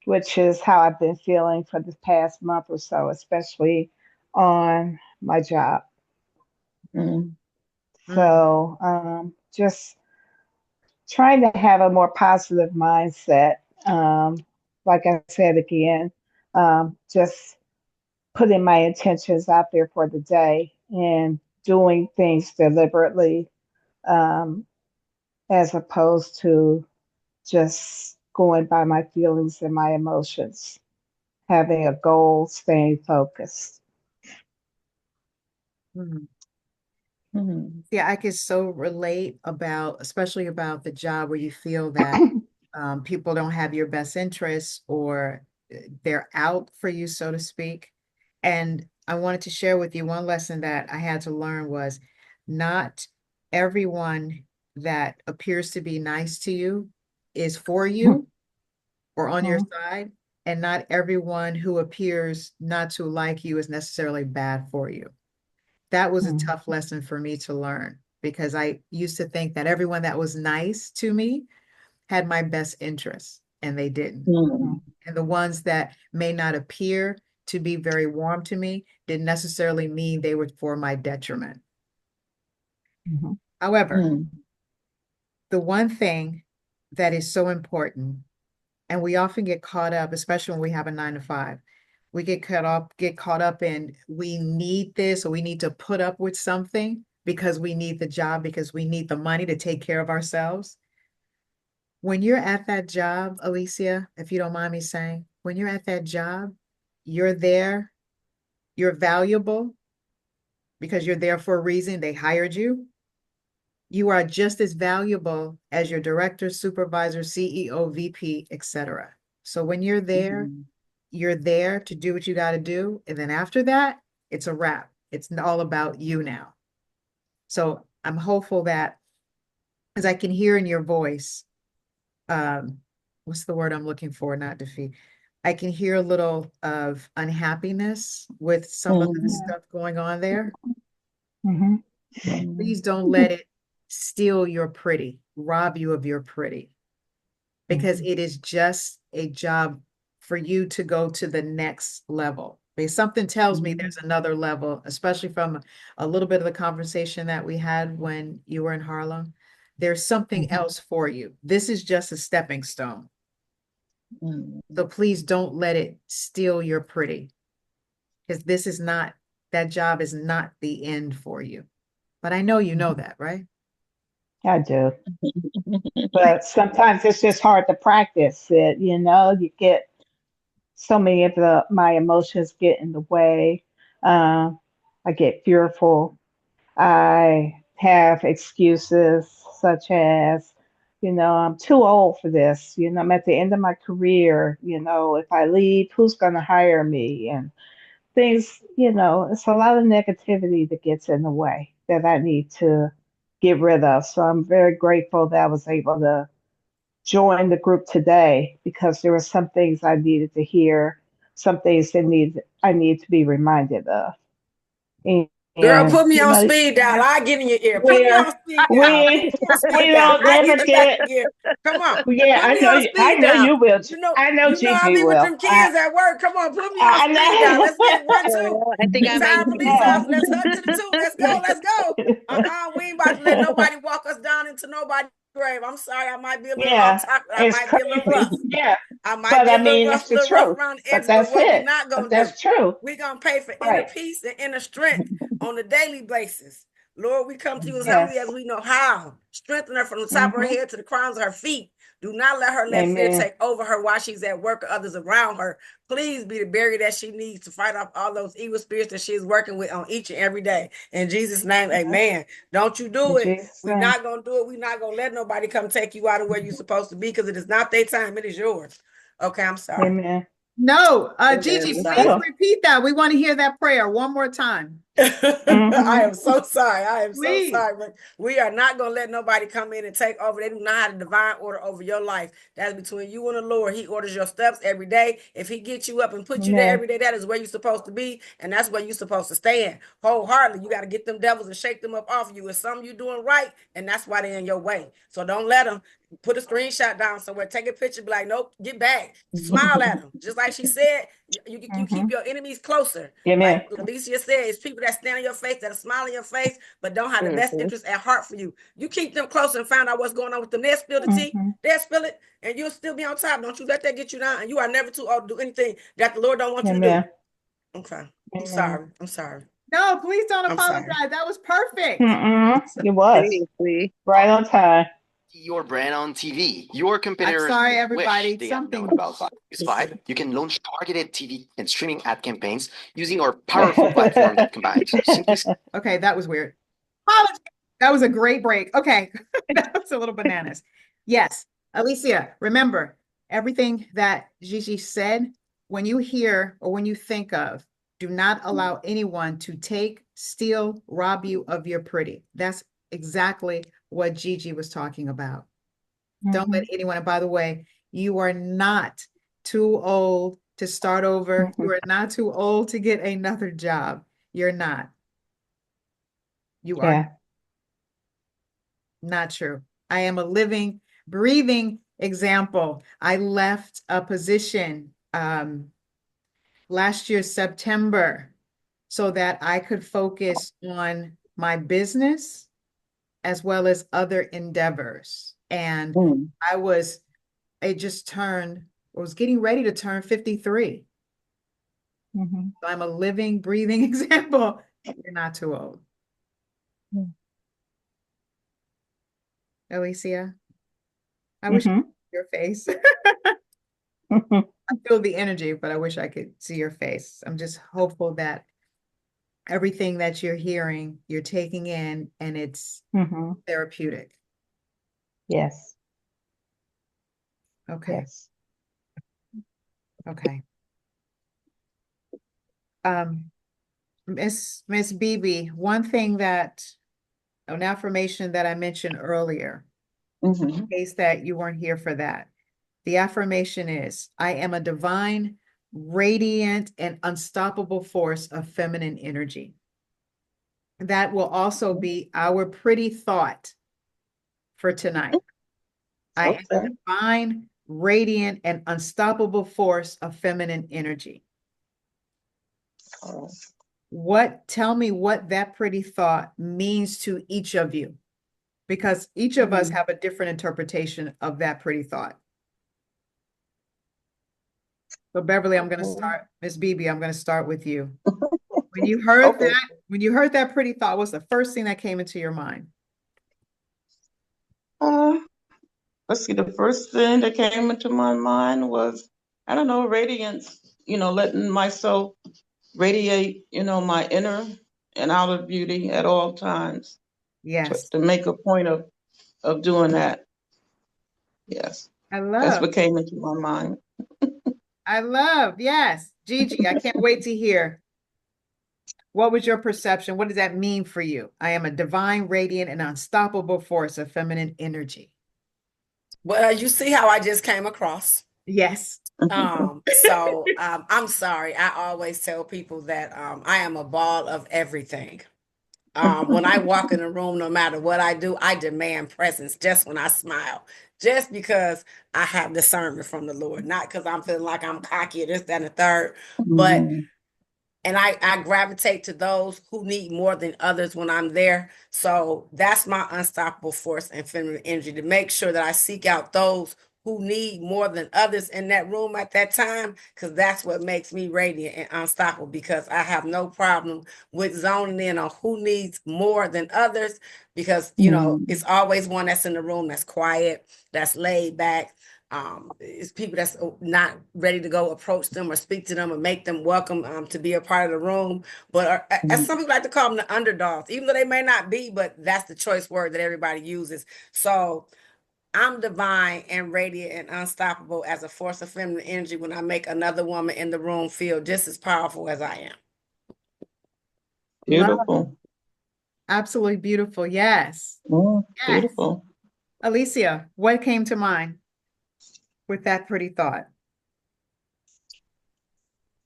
which is how I've been feeling for the past month or so, especially on my job. Mm. mm, So just trying to have a more positive mindset. Like I said again, just putting my intentions out there for the day and doing things deliberately, um, as opposed to just going by my feelings and my emotions, having a goal, staying focused. mm. Mm. Yeah, I can so relate about, especially about the job where you feel that people don't have your best interests or they're out for you, so to speak. And I wanted to share with you one lesson that I had to learn was not everyone that appears to be nice to you is for you or on your Mhm, side, and not everyone who appears not to like you is necessarily bad for you. That was a mhm, tough lesson for me to learn because I used to think that everyone that was nice to me had my best interests, and they didn't. mhm, Mm. And the ones that may not appear to be very warm to me didn't necessarily mean they were for my detriment. mhm, However, Mm. the one thing that is so important, and we often get caught up, especially when we have a 9 to 5, we get caught up in we need this or we need to put up with something because we need the job, because we need the money to take care of ourselves. When you're at that job, Alicia, if you don't mind me saying, when you're at that job, you're there, you're valuable because you're there for a reason. They hired you. You are just as valuable as your director, supervisor, CEO, VP, etc. So when Mm. you're there to do what you got to do. And then after that, it's a wrap. It's all about you now. So I'm hopeful that, as I can hear in your voice, um, what's the word I'm looking for? Not defeat. I can hear a little of unhappiness with some of the Mm. yeah, stuff going on there. mhm, Mm. Please don't let it steal your pretty, rob you of your pretty, because mhm, it is just a job for you to go to the next level. Because something tells me Mm. there's another level, especially from a little bit of the conversation that we had when you were in Harlem. There's something mhm, else for you. This is just a stepping stone. Mm. So please don't let it steal your pretty, because this is not, that job is not the end for you. But I know you know mhm. that, right? I do. Right. But sometimes it's just hard to practice it, you get so many of my emotions get in the way. Um, I get fearful. I have excuses such as, I'm too old for this. I'm at the end of my career. If I leave, who's going to hire me? And things, it's a lot of negativity that gets in the way that I need to get rid of. So I'm very grateful that I was able to join the group today because there were some things I needed to hear, some things I need to be reminded of. And, Girl, and put me on speed dial. I get in your ear. Put me we on speed dial. Put we me on we speed dial. don't I ever get back get. in gear. Come on. Yeah, Put me on I speed know dial. you will. I know You know I Gigi be with will. them kids at work. Come on, put me on I speed dial. Let's get know. 1, 2. I think I Get might tired need police Yeah. officer. Let's hut to the 2. Let's go. Let's go. We ain't about to let nobody walk us down into nobody's grave. I'm sorry, I might be a little off Yeah, topic. I it's might be a little crazy. rough. Yeah, I might but be I a mean that's the little rough truth. around the But edges, but that's what we it. not But gonna do? that's true. We gonna pay for inner Right. peace and inner strength on a daily basis. Lord, we come to you as humbly as Yes. we know how. Strengthen her from the top of her Hmm. head to the crowns of her feet. Do not let her let fear Amen. take over her while she's at work or others around her. Please be the barrier that she needs to fight off all those evil spirits that she's working with on each and every day. In Jesus' name, amen. Don't you do In it. Jesus' We're name. not going to do it. We're not going to let nobody come take you out of where you're supposed to be because it is not their time. It is yours. Okay, I'm sorry. Amen. No, Amen. Gigi, I'm please sorry. repeat that. We want to hear that prayer one more time. I am so sorry. I am so Please. sorry. But we are not going to let nobody come in and take over. They do not have a divine order over your life. That's between you and the Lord. He orders your steps every day. If he gets you up and put you there Amen. every day, that is where you're supposed to be. And that's where you're supposed to stand wholeheartedly. You got to get them devils and shake them up off you. It's something you're doing right. And that's why they're in your way. So don't let them put a screenshot down somewhere. Take a picture. Be like, nope, get back. Smile at them. Just like she said, you keep your enemies closer. Amen. Like Alicia said, it's people that stand in your face, that smile in your face, but don't have the best Mhm. interest at heart for you. You keep them close and find out what's going on with them. They'll spill the tea, Mm-hmm. they'll spill it, and you'll still be on top. Don't you let that get you down. And you are never too old to do anything that the Lord don't want you to do. Amen. Okay. I'm Amen. sorry. I'm sorry. No, please don't I'm sorry. apologize. That was perfect. Mm-mm. It was Seriously. right on time. Your brand on TV. Your I'm competitors sorry, wish everybody. they had known Something. about Focus 5. You can launch targeted TV and streaming ad campaigns using our powerful platform that combines simplicity. Okay, that was weird. Apologies. That was a great break. Okay, that was a little bananas. Yes, Alicia, remember everything that Gigi said. When you hear or when you think of, do not allow anyone to take, steal, rob you of your pretty. That's exactly what Gigi was talking about. Don't let anyone, and by the way, you are not too old to start over. You are not too old to get another job. You're not. You are Yeah. not true. I am a living, breathing example. I left a position last year, September, so that I could focus on my business as well as other endeavors. And I was, it just turned, I was getting ready to turn 53. Mm-hmm. So I'm a living, breathing example. You're not too old. Alicia, I wish I Mm-hmm. could see your face. Mm-hmm. I feel the energy, but I wish I could see your face. I'm just hopeful that everything that you're hearing, you're taking in, and it's Mm-hmm. therapeutic. Yes. Okay. Yes. Okay. Miss BB, one thing that an affirmation that I mentioned earlier, in case that you weren't here for that. The affirmation is, I am a divine, radiant, and unstoppable force of feminine energy. That will also be our pretty thought for tonight. I am a divine, radiant, and unstoppable force of feminine energy. Tell me what that pretty thought means to each of you, because each of us have a different interpretation of that pretty thought. So Beverly, I'm going to start, Miss BB, I'm going to start with you. When you heard that pretty thought, what's the first thing that came into your mind? Let's see, the first thing that came into my mind was, I don't know, radiance, letting myself radiate, my inner and outer beauty at all times. Yes. To make a point of doing that. Yes. That's what came into my mind. Yes. Gigi, I can't wait to hear. What was your perception? What does that mean for you? I am a divine, radiant, and unstoppable force of feminine energy. Well, you see how I just came across. Yes. I'm sorry. I always tell people that I am a ball of everything. When I walk in a room, no matter what I do, I demand presence just when I smile, just because I have discernment from the Lord, not because I'm feeling like I'm cocky or this, that, and the third, but and I gravitate to those who need more than others when I'm there. So that's my unstoppable force and feminine energy, to make sure that I seek out those who need more than others in that room at that time, because that's what makes me radiant and unstoppable, because I have no problem with zoning in on who needs more than others, because it's always one that's in the room that's quiet, that's laid back. It's people that's not ready to go approach them or speak to them or make them welcome to be a part of the room, but as some people like to call them, the underdogs, even though they may not be, but that's the choice word that everybody uses. So I'm divine and radiant and unstoppable as a force of feminine energy when I make another woman in the room feel just as powerful as I am. Love. Beautiful. Absolutely beautiful. Yes. Yes. Beautiful. Alicia, what came to mind with that pretty thought?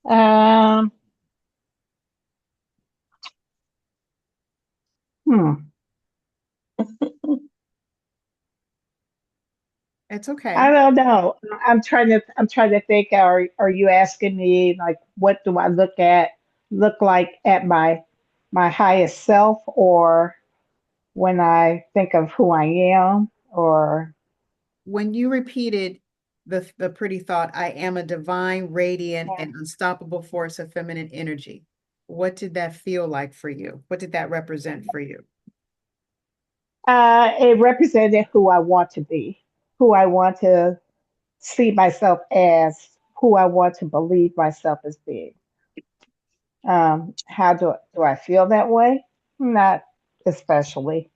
Um, hmm. It's okay. I don't know. I'm trying to think, are you asking me like what do I look like at my highest self, or when I think of who I am, or When you repeated the pretty thought, I am a divine, radiant, and unstoppable force of feminine energy, what did that feel like for you? What did that represent for you? it represented who I want to be, who I want to see myself as, who I want to believe myself as being. How do I feel that way? Not especially.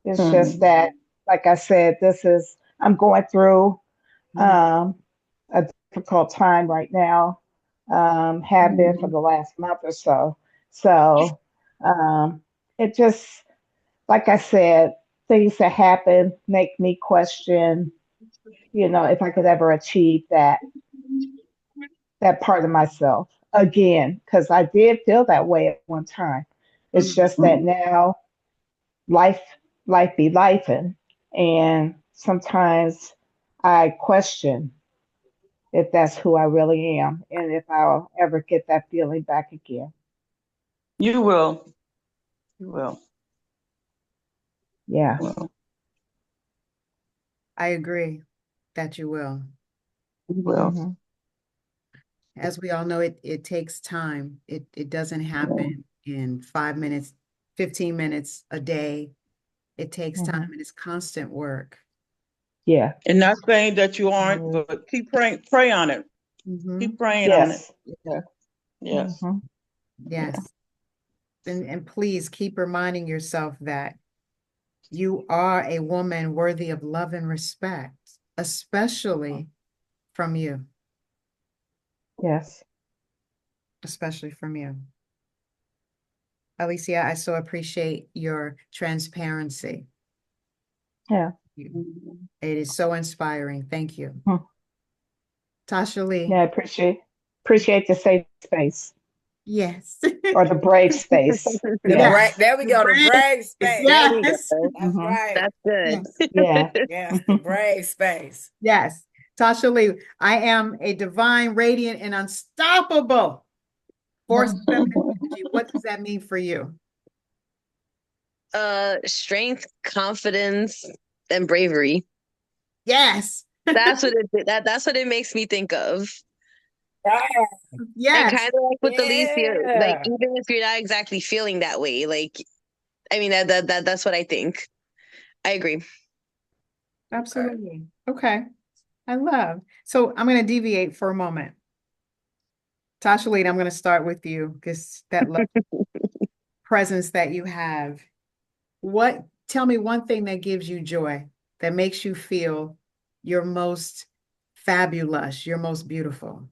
It's just Hmm. that, like I said, I'm going through Mhm. a difficult time right now, have been for the last month or so. So um, it just, like I said, things that happen make me question, if I could ever achieve that part of myself again, because I did feel that way at one time. It's Mhm. just that now life life be life, and sometimes I question if that's who I really am and if I'll ever get that feeling back again. You will. You will. Yeah. Well, I agree that you will. you will. Hmm. As we all know, it takes time. It doesn't Yeah. happen in 5 minutes, 15 minutes a day. It takes time Hmm. and it's constant work. Yeah. And not saying that you aren't, Mhm. but keep praying. Pray on it. Hmm. Keep praying on it. Yes. Yeah. Yes. Hmm. Yeah. Yes. And please keep reminding yourself that you are a woman worthy of love and respect, especially from you, Yes. especially from you. Alicia, I so appreciate your transparency. Yeah. It is so inspiring. Thank you. Mhm. Tasha Yeah. Lee. I appreciate the safe space, Yes. or the brave space. The Yes. Yes. brave, there we The go, the brave. brave space. There we Yes. go. That's Hmm. right. That's good. Yes. Yeah. Yes, the brave space. Yes. Tasha Lee, I am a divine, radiant, and unstoppable force of feminine energy. What does that mean for you? Strength, confidence, and bravery. Yes. That's what it makes me think of. Right. And kind Yes. of like with Alicia, like Yeah. even if you're not exactly feeling that way, like I mean that's what I think. I agree. Okay. Absolutely. Okay. I love. So I'm going to deviate for a moment. Tasha Lee, I'm going to start with you because that love presence that you have. Tell me one thing that gives you joy, that makes you feel your most fabulous, your most beautiful.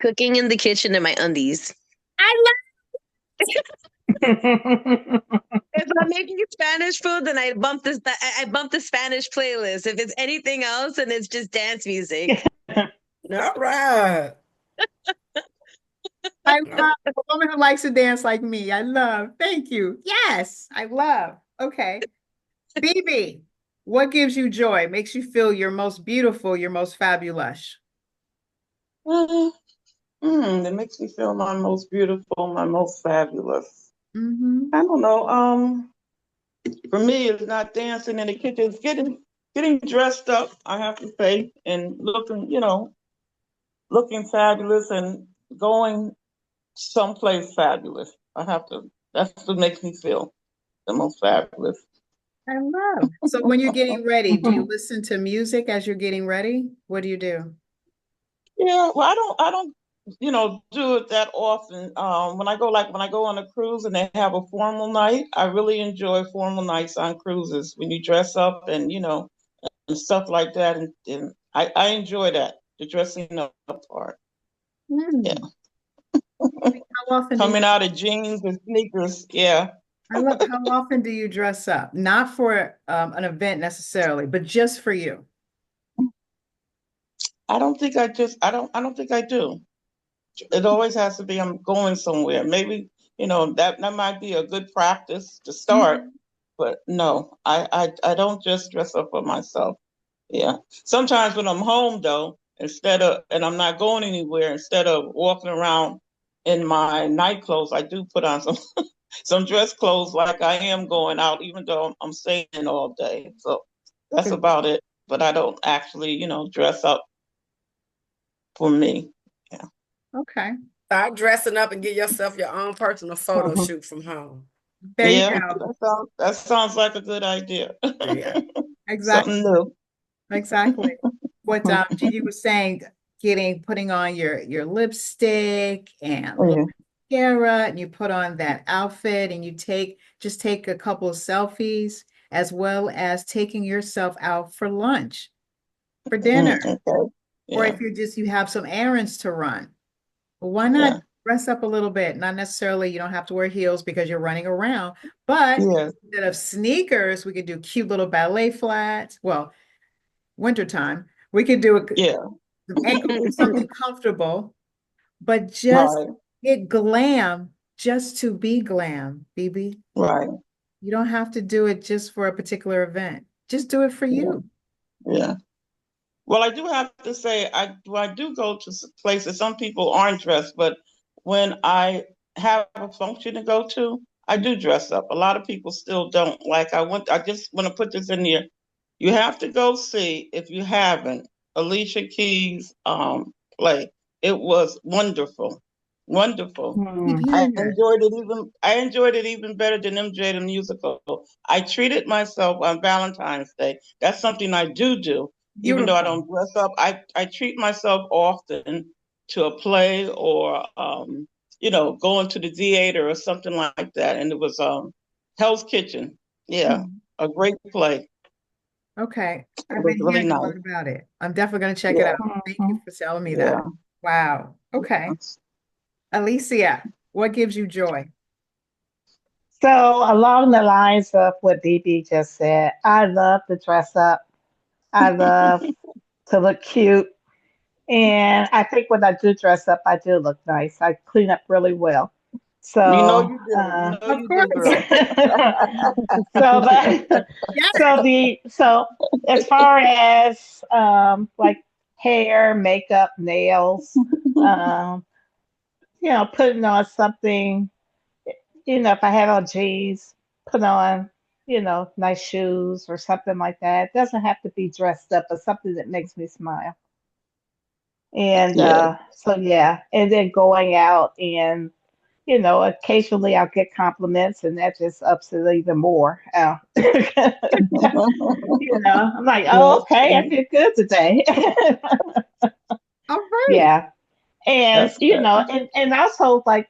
Cooking in the kitchen in my undies. I If I'm making Spanish food, then I bump the Spanish playlist. If it's anything else, then it's just dance music. All right. I love a woman who likes to dance like me. I love. Thank you. Yes, I love. Okay. BB, what gives you joy? Makes you feel your most beautiful, your most fabulous. Mm, that makes me feel my most beautiful, my most fabulous. Mm-hmm. I don't know. For me, it's not dancing in the kitchen. It's getting getting dressed up, I have to say, and looking, looking fabulous and going someplace fabulous. That's what makes me feel the most fabulous. I love. So when you're getting ready, do you listen to music as you're getting ready? What do you do? Yeah, well, I don't, do it that often. When I go on a cruise and they have a formal night, I really enjoy formal nights on cruises when you dress up and stuff like that. And I enjoy that, the dressing up part. Yeah. Hmm. How often do you, Coming out of jeans and sneakers. Yeah. I love, how often do you dress up? Not for an event necessarily, but just for you. I don't think I do. It always has to be I'm going somewhere. Maybe, that might be a good practice to start, Mhm. but no, I don't just dress up for myself. Yeah. Sometimes when I'm home though, and I'm not going anywhere, instead of walking around in my night clothes, I do put on some some dress clothes like I am going out, even though I'm staying all day. So that's about it. But I don't actually, dress up for me. Yeah. Okay. Start dressing up and get yourself your own personal photo Mhm. shoot from home. There you Yeah, go. that sounds like a good idea. Yeah. Exactly. Something new. Exactly. What Gigi was saying, putting on your lipstick and a little Yeah. mascara, and you put on that outfit, and you take a couple of selfies, as well as taking yourself out for lunch, for dinner, Okay. or Yeah. if you have some errands to run. Well, why not Yeah. dress up a little bit? Not necessarily, you don't have to wear heels because you're running around, but Yeah. instead of sneakers, we could do cute little ballet flats. Well, wintertime, we could do Yeah. some ankle, something comfortable, but just Right. get glam just to be glam, BB. Right. You don't have to do it just for a particular event. Just do it for Yeah. you. Yeah. Well, I do have to say, I do go to places. Some people aren't dressed, but when I have a function to go to, I do dress up. A lot of people still don't. Like I just want to put this in here. You have to go see, if you haven't, Alicia Keys' play. It was wonderful, wonderful. Keep Mm. hearing that. I enjoyed it even better than MJ the musical. I treated myself on Valentine's Day. That's something I do. Even though I Beautiful. don't dress up, I treat myself often to a play or going to the theater or something like that. And it was Hell's Kitchen. Yeah, Mhm. a great play. Okay. It I've was been really hearing a nice. lot about it. I'm definitely going to check it Yeah, out. Thank you Mhm. for telling me that. yeah. Wow. Okay. Alicia, what gives you joy? So, along the lines of what BB just said, I love to dress up. I love to look cute. And I think when I do dress up, I do look nice. I clean up really well. You know So, you do. You know Of you do, course. girl. so the Yes. so as far as like hair, makeup, nails, um, putting on something, if I have on jeans, put on, nice shoes or something like that. It doesn't have to be dressed up, but something that makes me smile. And Yeah. so yeah, and then going out and occasionally I'll get compliments and that just ups it even more. I'm like, oh, That's okay, I good. did good today. All right. Yeah. And, That's good. and also like,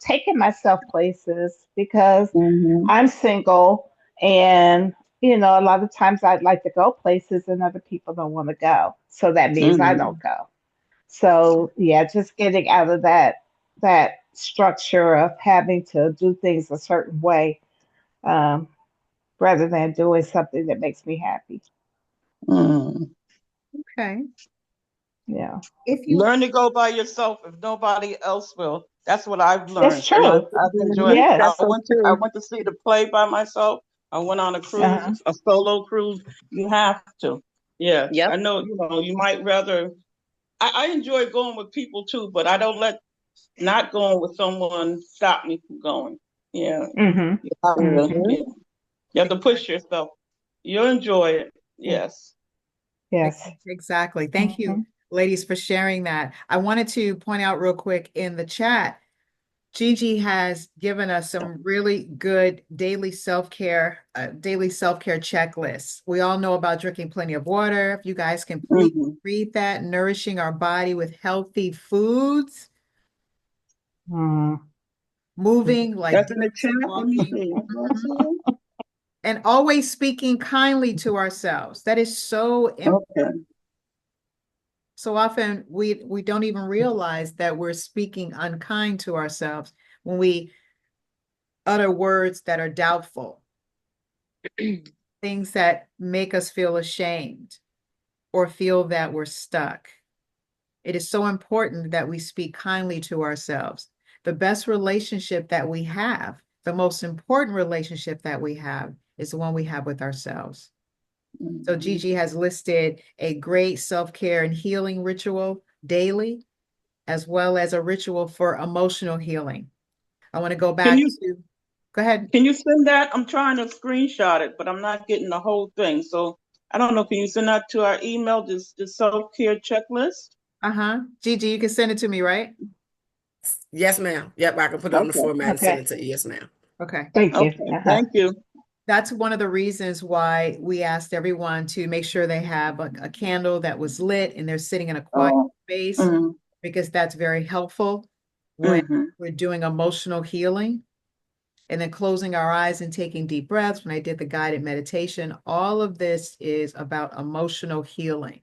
taking myself places because Hmm. I'm single and, a lot of times I'd like to go places and other people don't want to go. So that means I Hmm. don't go. So yeah, just getting out of that structure of having to do things a certain way, um, rather than doing something that makes me happy. Hmm. Okay. Yeah, If you, Learn to go by yourself if nobody else will. That's what I've it's learned, and true. I've enjoyed. Mhm. I That's Yes. so went to I true. went to see the play by myself. I went on a cruise, Uh-huh. a solo cruise. You have to. Yeah, Yep. I know. You might rather. I enjoy going with people too, but I don't let not going with someone stop me from going. Yeah, Mhm. you have to. Mhm. Hmm. Yeah, you have to push yourself. You'll enjoy it. Yes. Yes. Exactly. Thank you, Mm-hmm. ladies, for sharing that. I wanted to point out real quick in the chat, Gigi has given us some really good daily self-care checklists. We all know about drinking plenty of water. If you guys can please Hmm. read that, nourishing our body with healthy foods, Mm. moving like That's in the brisk chat. Let me walking, see. I mhm, see it. and always speaking kindly to ourselves. That is so important. Okay. So often we don't even realize that we're speaking unkind to ourselves when we utter words that are doubtful, things that make us feel ashamed or feel that we're stuck. It is so important that we speak kindly to ourselves. The best relationship that we have, the most important relationship that we have, is the one we have with ourselves. So Mhm. Gigi has listed a great self-care and healing ritual daily, as well as a ritual for emotional healing. I want to go Can back you to, go ahead. can you send that? I'm trying to screenshot it, but I'm not getting the whole thing. So I don't know. Can you send that to our email? This self-care checklist? Uh-huh. Gigi, you can send it to me, right? Yes, ma'am. Yep, I can put it on the Okay. format and send Okay. it to you. Yes, ma'am. Okay. Thank you. Okay. Uh-huh. Thank you. That's one of the reasons why we asked everyone to make sure they have a candle that was lit and they're sitting in a quiet Oh. space, Mm-hmm. because that's very helpful when Mm-hmm. we're doing emotional healing. And then closing our eyes and taking deep breaths. When I did the guided meditation, all of this is about emotional healing.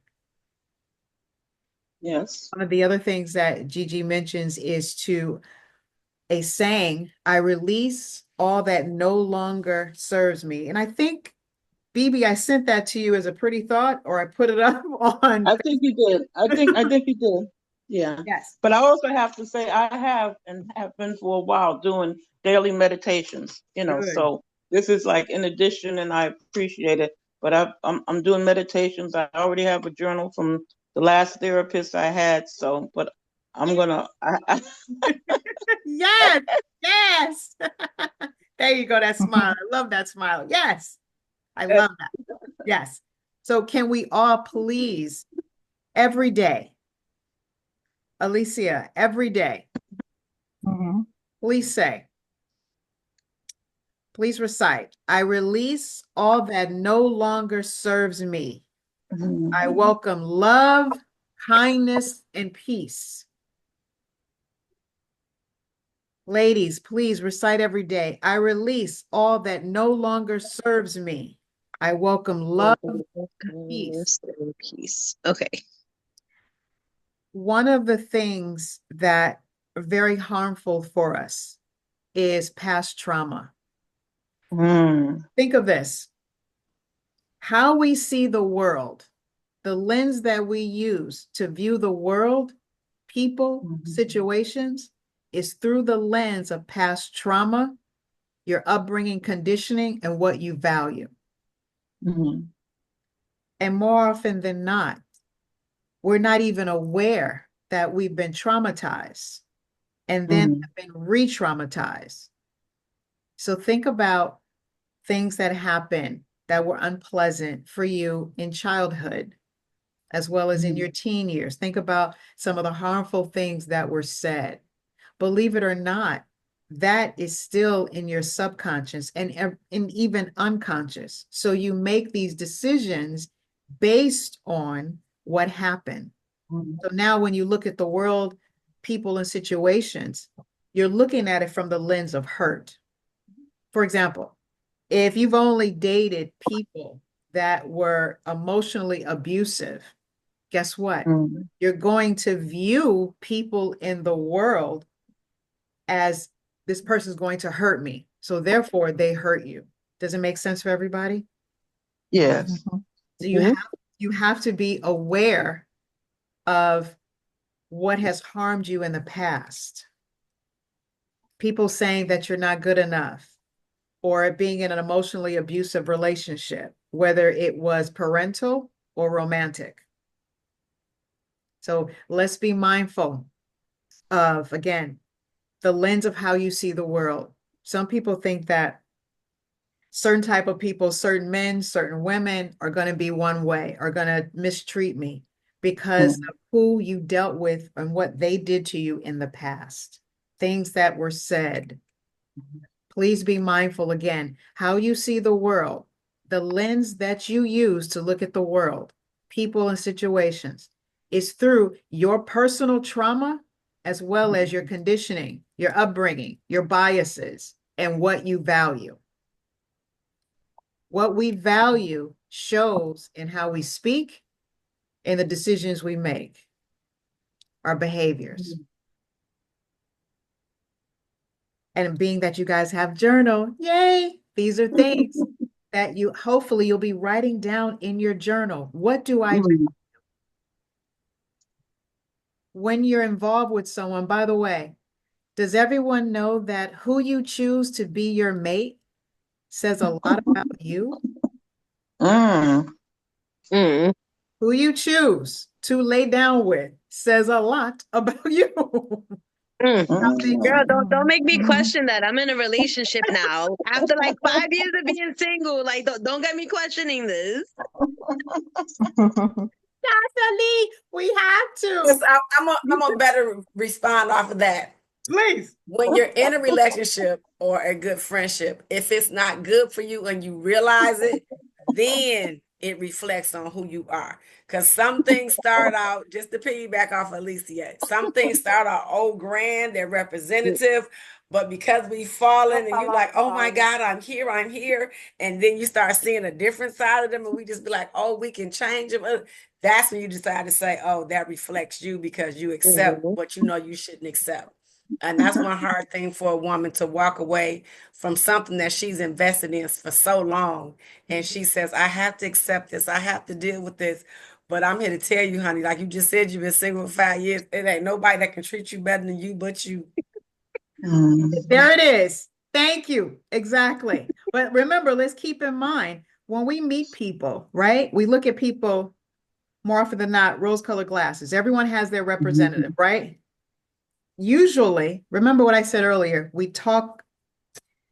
Yes. One of the other things that Gigi mentions is to a saying, I release all that no longer serves me. And I think, BB, I sent that to you as a pretty thought, or I put it up on. I think you did. I think you did. Yeah. Yes, But I also have to say I have and have been for a while doing daily meditations, good. so this is like in addition and I appreciate it. But I'm doing meditations. I already have a journal from the last therapist I had, so but I'm gonna Yes, yes. There you go, that smile. I love that smile. Yes, I love that. Yes. So can we all please every day, Alicia, every day, Mm-hmm. please say, please recite, I release all that no longer serves me. I welcome love, kindness, and peace. Ladies, please recite every day. I release all that no longer serves me. I welcome love, peace. Kindness and peace. Okay. One of the things that are very harmful for us is past trauma. Mm, Think of this, how we see the world, the lens that we use to view the world, people, mhm, situations, is through the lens of past trauma, your upbringing, conditioning, and what you value. mhm, And more often than not, we're not even aware that we've been traumatized and then mhm, have been re-traumatized. So think about things that happen that were unpleasant for you in childhood, as well as in mhm, your teen years. Think about some of the harmful things that were said. Believe it or not, that is still in your subconscious and even unconscious. So you make these decisions based on what happened. mhm, So now when you look at the world, people and situations, you're looking at it from the lens of hurt. For example, if you've only dated people that were emotionally abusive, guess what? mhm. You're going to view people in the world as this person's going to hurt me. So therefore they hurt you. Does it make sense for everybody? Yes. Mm-hmm. So Mhm. you have to be aware of what has harmed you in the past. People saying that you're not good enough, or being in an emotionally abusive relationship, whether it was parental or romantic. So let's be mindful of, again, the lens of how you see the world. Some people think that certain type of people, certain men, certain women are going to be one way, are going to mistreat me because of who you dealt with and what they did to you in the past, things that were said. Please be mindful again, how you see the world, the lens that you use to look at the world, people and situations is through your personal trauma as well as your conditioning, your upbringing, your biases, and what you value. What we value shows in how we speak and the decisions we make, our behaviors. And being that you guys have journal, yay, these are things that you hopefully you'll be writing down in your journal. What do I do? When you're involved with someone, by the way, does everyone know that who you choose to be your mate says a lot about you? Mm. Mm. Who you choose to lay down with says a lot about you. Mm. Girl, don't make me Mm. question that. I'm in a relationship now. After like 5 years of being single, like don't get me questioning this. Definitely, we have Yes, to. I'm gonna better respond off of that. Please. When you're in a relationship or a good friendship, if it's not good for you and you realize it, then it reflects on who you are. Because some things start out, just to piggyback off Alicia, some things start out old grand, they're representative, but because we've fallen and you like, oh my God, I'm here. And then you start seeing a different side of them, and we just be like, oh, we can change them. That's when you decide to say, oh, that reflects you because you accept Mhm. what you know you shouldn't accept. And that's one hard thing for a woman to walk away from something that she's invested in for so long. And she says, I have to accept this. I have to deal with this. But I'm here to tell you, honey, like you just said, you've been single for 5 years. It ain't nobody that can treat you better than you but you. There it is. Thank you. Exactly. But remember, let's keep in mind when we meet people, right? We look at people more often than not, rose-colored glasses. Everyone has their representative, right? Usually, remember what I said earlier, we tell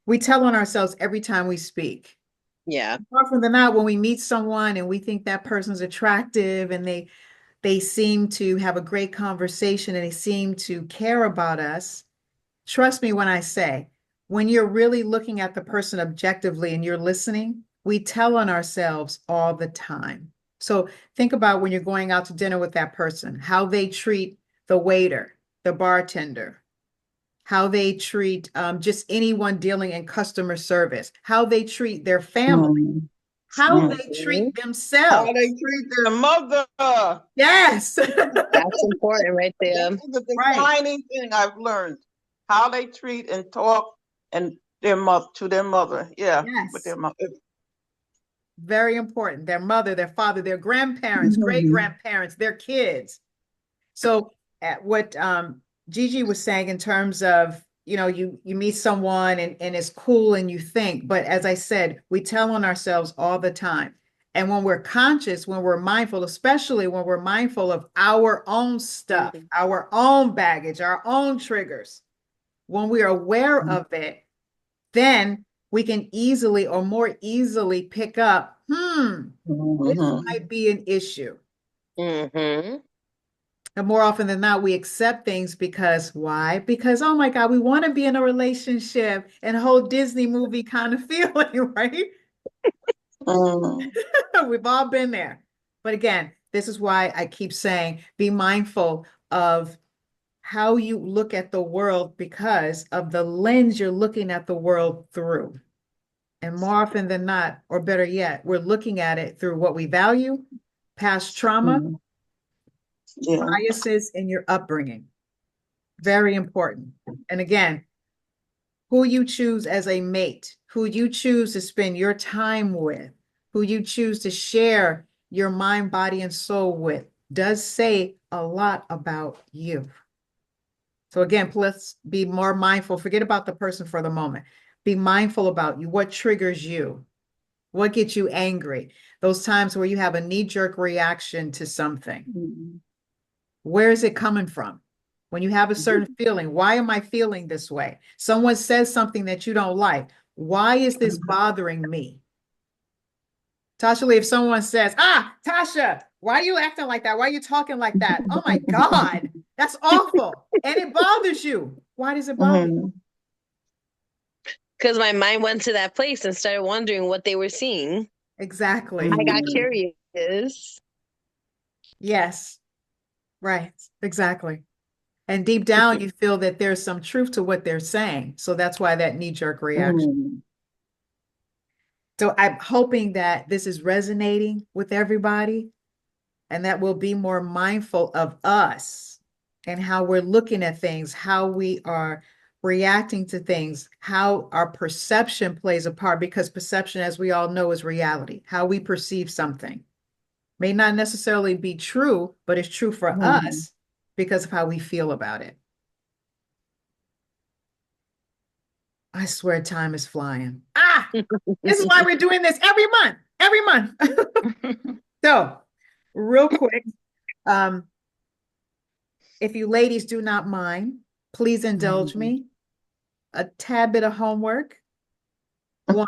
on ourselves every time we speak. Yeah. More often than not, when we meet someone and we think that person's attractive and they seem to have a great conversation and they seem to care about us, trust me when I say, when you're really looking at the person objectively and you're listening, we tell on ourselves all the time. So think about when you're going out to dinner with that person, how they treat the waiter, the bartender, how they treat just anyone dealing in customer service, how they treat their family, how they Mhm. treat How themselves. they treat their mother. Yes. That's important right there. That is a Right. defining thing I've learned. How they treat and talk and their mother to their mother. Yeah, with Yes. their mother. Very important. Their mother, their father, their grandparents, great grandparents, their kids. So at what Gigi was saying in terms of, you meet someone and it's cool and you think, but as I said, we tell on ourselves all the time. And when we're conscious, when we're mindful, especially when we're mindful of our own stuff, our own baggage, our own triggers, when we are aware of it, then we can easily or more easily pick up, this might be an issue. Mm-hmm. And more often than not, we accept things because why? Because, oh my God, we want to be in a relationship and a whole Disney movie kind of feeling, right? We've all been there. But again, this is why I keep saying be mindful of how you look at the world because of the lens you're looking at the world through. And more often than not, or better yet, we're looking at it through what we value, past trauma, Yeah. biases, and your upbringing. Very important. And again, who you choose as a mate, who you choose to spend your time with, who you choose to share your mind, body, and soul with, does say a lot about you. So again, let's be more mindful. Forget about the person for the moment. Be mindful about you. What triggers you? What gets you angry? Those times where you have a knee-jerk reaction to something. Where is it coming from? When you have a certain feeling, why am I feeling this way? Someone says something that you don't like. Why is this bothering me? Tasha Lee, if someone says, Tasha, why are you acting like that? Why are you talking like that? Oh my God, that's awful. And it bothers you. Why does it bother you? Mhm. Because my mind went to that place and started wondering what they were seeing. Exactly. I got Mhm. curious. Yes, right. Exactly. And deep down, you feel that there's some truth to what they're saying. So that's why that knee-jerk reaction. Mhm. So I'm hoping that this is resonating with everybody and that we'll be more mindful of us and how we're looking at things, how we are reacting to things, how our perception plays a part, because perception, as we all know, is reality. How we perceive something may not necessarily be true, but it's true for Mhm. us because of how we feel about it. I swear time is flying. This is why we're doing this every month. So, real quick, um, if you ladies do not mind, please indulge Mhm. me. A tad bit of homework. One,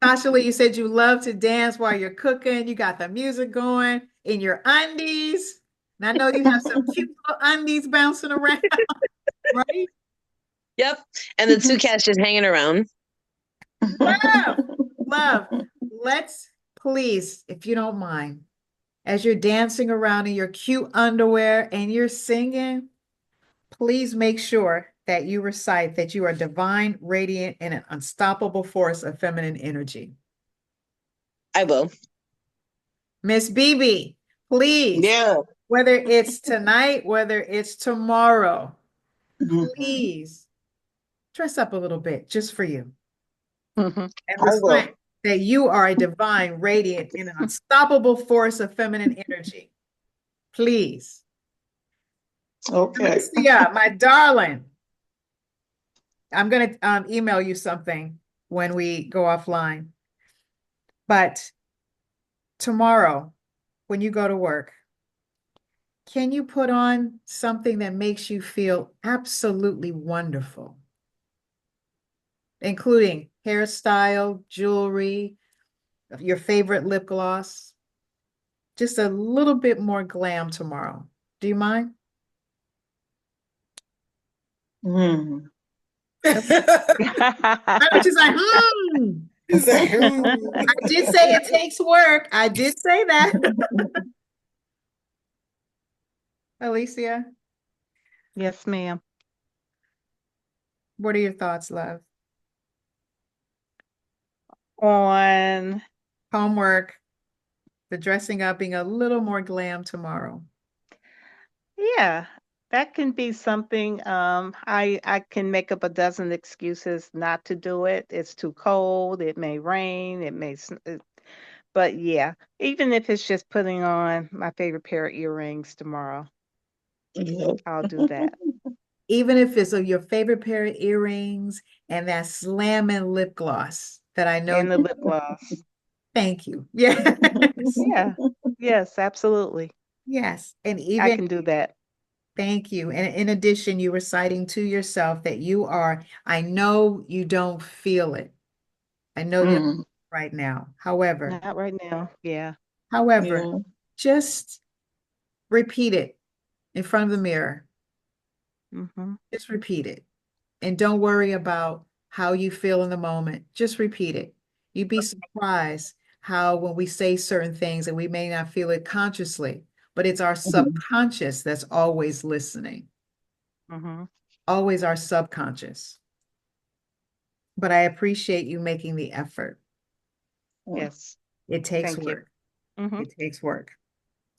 Tasha Lee, you said you love to dance while you're cooking. You got the music going in your undies. And I know you have some cute little undies bouncing around, right? Yep. And the two cats just hanging around. Love, love. Let's please, if you don't mind, as you're dancing around in your cute underwear and you're singing, please make sure that you recite that you are divine, radiant, and an unstoppable force of feminine energy. I will. Miss BB, please, Yeah. whether it's tonight, whether it's tomorrow, Mhm. please dress up a little bit just for you Mhm. and I will. recite that you are a divine, radiant, and an unstoppable force of feminine energy. Please. Okay. Alicia, my darling, I'm going to email you something when we go offline. But tomorrow, when you go to work, can you put on something that makes you feel absolutely wonderful, including hairstyle, jewelry, your favorite lip gloss? Just a little bit more glam tomorrow. Do you mind? Mhm. I know she's like, He said, I did say it takes work. I did say that. Alicia, Yes, ma'am. what are your thoughts, love? On, Homework, the dressing up being a little more glam tomorrow. yeah, that can be something. I can make up a dozen excuses not to do it. It's too cold. It may rain. But yeah, even if it's just putting on my favorite pair of earrings tomorrow, Yep. I'll do that. Even if it's your favorite pair of earrings and that slamming lip gloss that I know. And the lip gloss. Thank you. Yes. Yeah. Yes, absolutely. Yes. And I even can do that. thank you. And in addition, you reciting to yourself that you are, I know you don't feel it. I know you Mhm. right now. However, Not right now. Yeah. however, Yeah. just repeat it in front of the mirror. Mm-hmm. Just repeat it. And don't worry about how you feel in the moment. Just repeat it. You'd be surprised how when we say certain things and we may not feel it consciously, but it's our Mhm. subconscious that's always listening, Mm-hmm. always our subconscious. But I appreciate you making the effort. Yes. It takes Thank you. work. Mm-hmm. It takes work.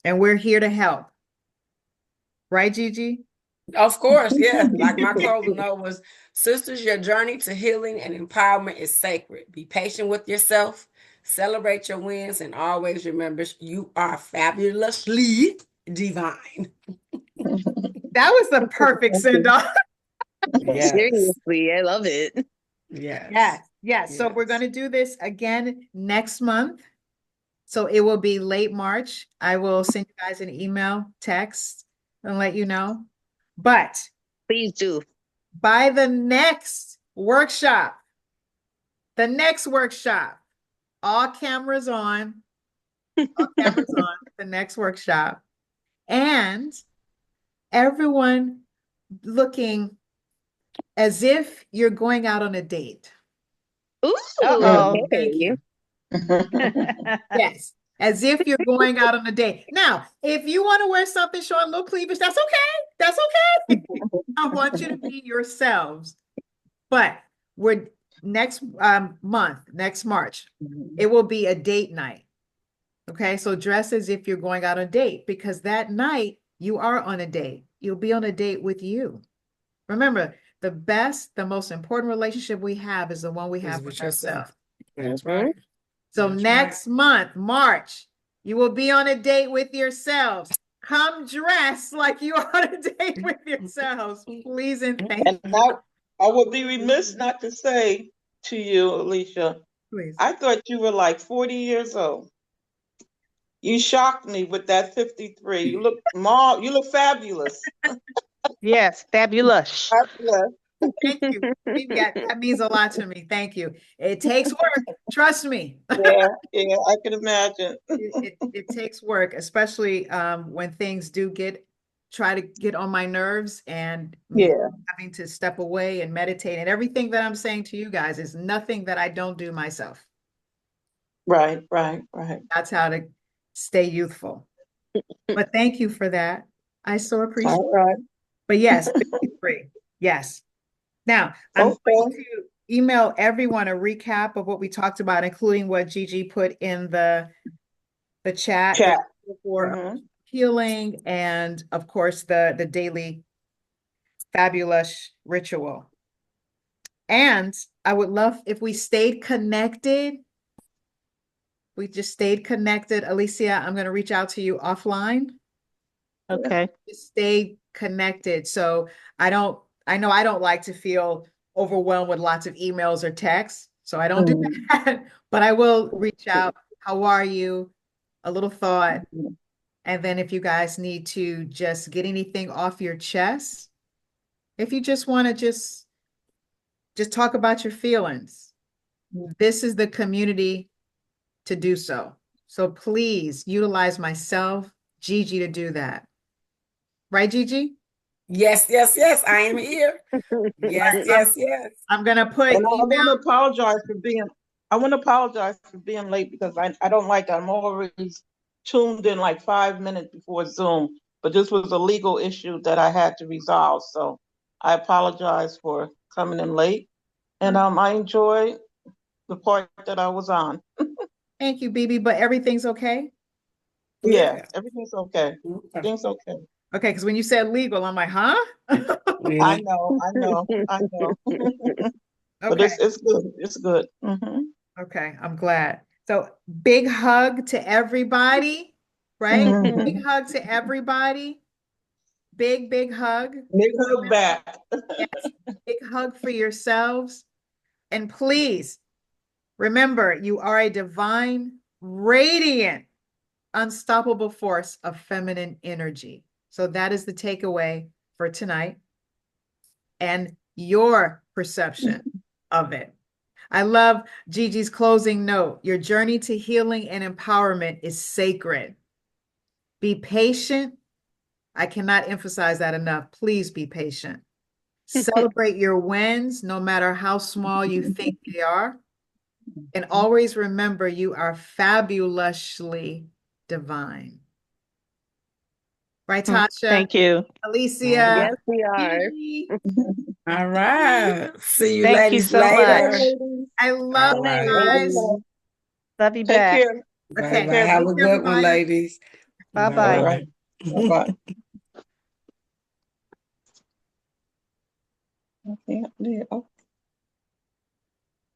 And we're here to help. Right, Gigi? of course, yeah. Like my closing note was, sisters, your journey to healing and empowerment is sacred. Be patient with yourself, celebrate your wins, and always remember you are fabulously divine. That was the perfect send off. Yes. Seriously, I love it. Yes. Yes, yes. So we're going Yes. to do this again next month. So it will be late March. I will send you guys an email, text, and let you know. But Please do. by the next workshop, The next workshop, all cameras on, the next workshop, and everyone looking as if you're going out on a date. Ooh, Uh-oh. Thank okay. you. Yes, as if you're going out on a date. Now, if you want to wear something showing a little cleavage, that's okay. That's okay. I want you to be yourselves. But we're next month, next March, it will be a date night. Okay, so dress as if you're going out on a date because that night you are on a date. You'll be on a date with you. Remember, the best, the most important relationship we have is the one we have with ourselves. That's right. So That's next month, March, you will be on a date with yourselves. Come dress like you are on a date with yourselves, please and thank And you. I would be remiss not to say to you, Alicia, Please. I thought you were like 40 years old. You shocked me with that 53. You look fabulous. Yes, fabulous. Fabulous. Thank you. That means a lot to me. Thank you. It takes work. Trust me. Yeah, I can imagine. It takes work, especially when things do try to get on my nerves and me Yeah, having to step away and meditate. And everything that I'm saying to you guys is nothing that I don't do myself. right. That's how to stay youthful. But thank you for that. I so appreciate it. All right. But yes, 53. Yes. Now, I'm going Okay. to email everyone a recap of what we talked about, including what Gigi put in the chat, Chat. for Mm-hmm. healing, and of course the daily fabulous ritual. And I would love if we stayed connected. We just stayed connected. Alicia, I'm going to reach out to you offline. Okay. Just stay connected. So I know I don't like to feel overwhelmed with lots of emails or texts. So I don't do that, but I will reach out. How are you? A little thought. And then if you guys need to just get anything off your chest, if you just want to just talk about your feelings, this is the community to do so. So please utilize myself, Gigi, to do that. Right, Gigi? Yes, yes, yes. I am here. Yes, I'm, yes. I'm gonna put And email. I want to apologize for being late because I don't like I'm always tuned in like 5 minutes before Zoom, but this was a legal issue that I had to resolve. So I apologize for coming in late. And I enjoy the part that I was on. Thank you, BB, but everything's okay? Yeah, Yeah. everything's okay. Okay. Everything's okay. Okay, because when you said legal, I'm like, huh? Yeah. I know. But Okay, it's good. It's good. Mm-hmm. okay, I'm glad. So big hug to everybody, right? Mm-hmm. Big hug to everybody. Big hug. Big hug back. Yes, big hug for yourselves. And please remember, you are a divine, radiant, unstoppable force of feminine energy. So that is the takeaway for tonight and your perception of it. I love Gigi's closing note. Your journey to healing and empowerment is sacred. Be patient. I cannot emphasize that enough. Please be patient. Celebrate your wins, no matter how small you think they are. And always remember you are fabulously divine. Right, Tasha? Thank you. Alicia? Yes, we are. Gigi? All right. See you Thank you ladies so later. much. I All love Good night, you right. guys. ladies. Love you Take back. care. Bye Okay, bye. Care. Have thanks a good one, everybody. ladies. Bye Bye All bye. right. bye. Bye-bye. Okay.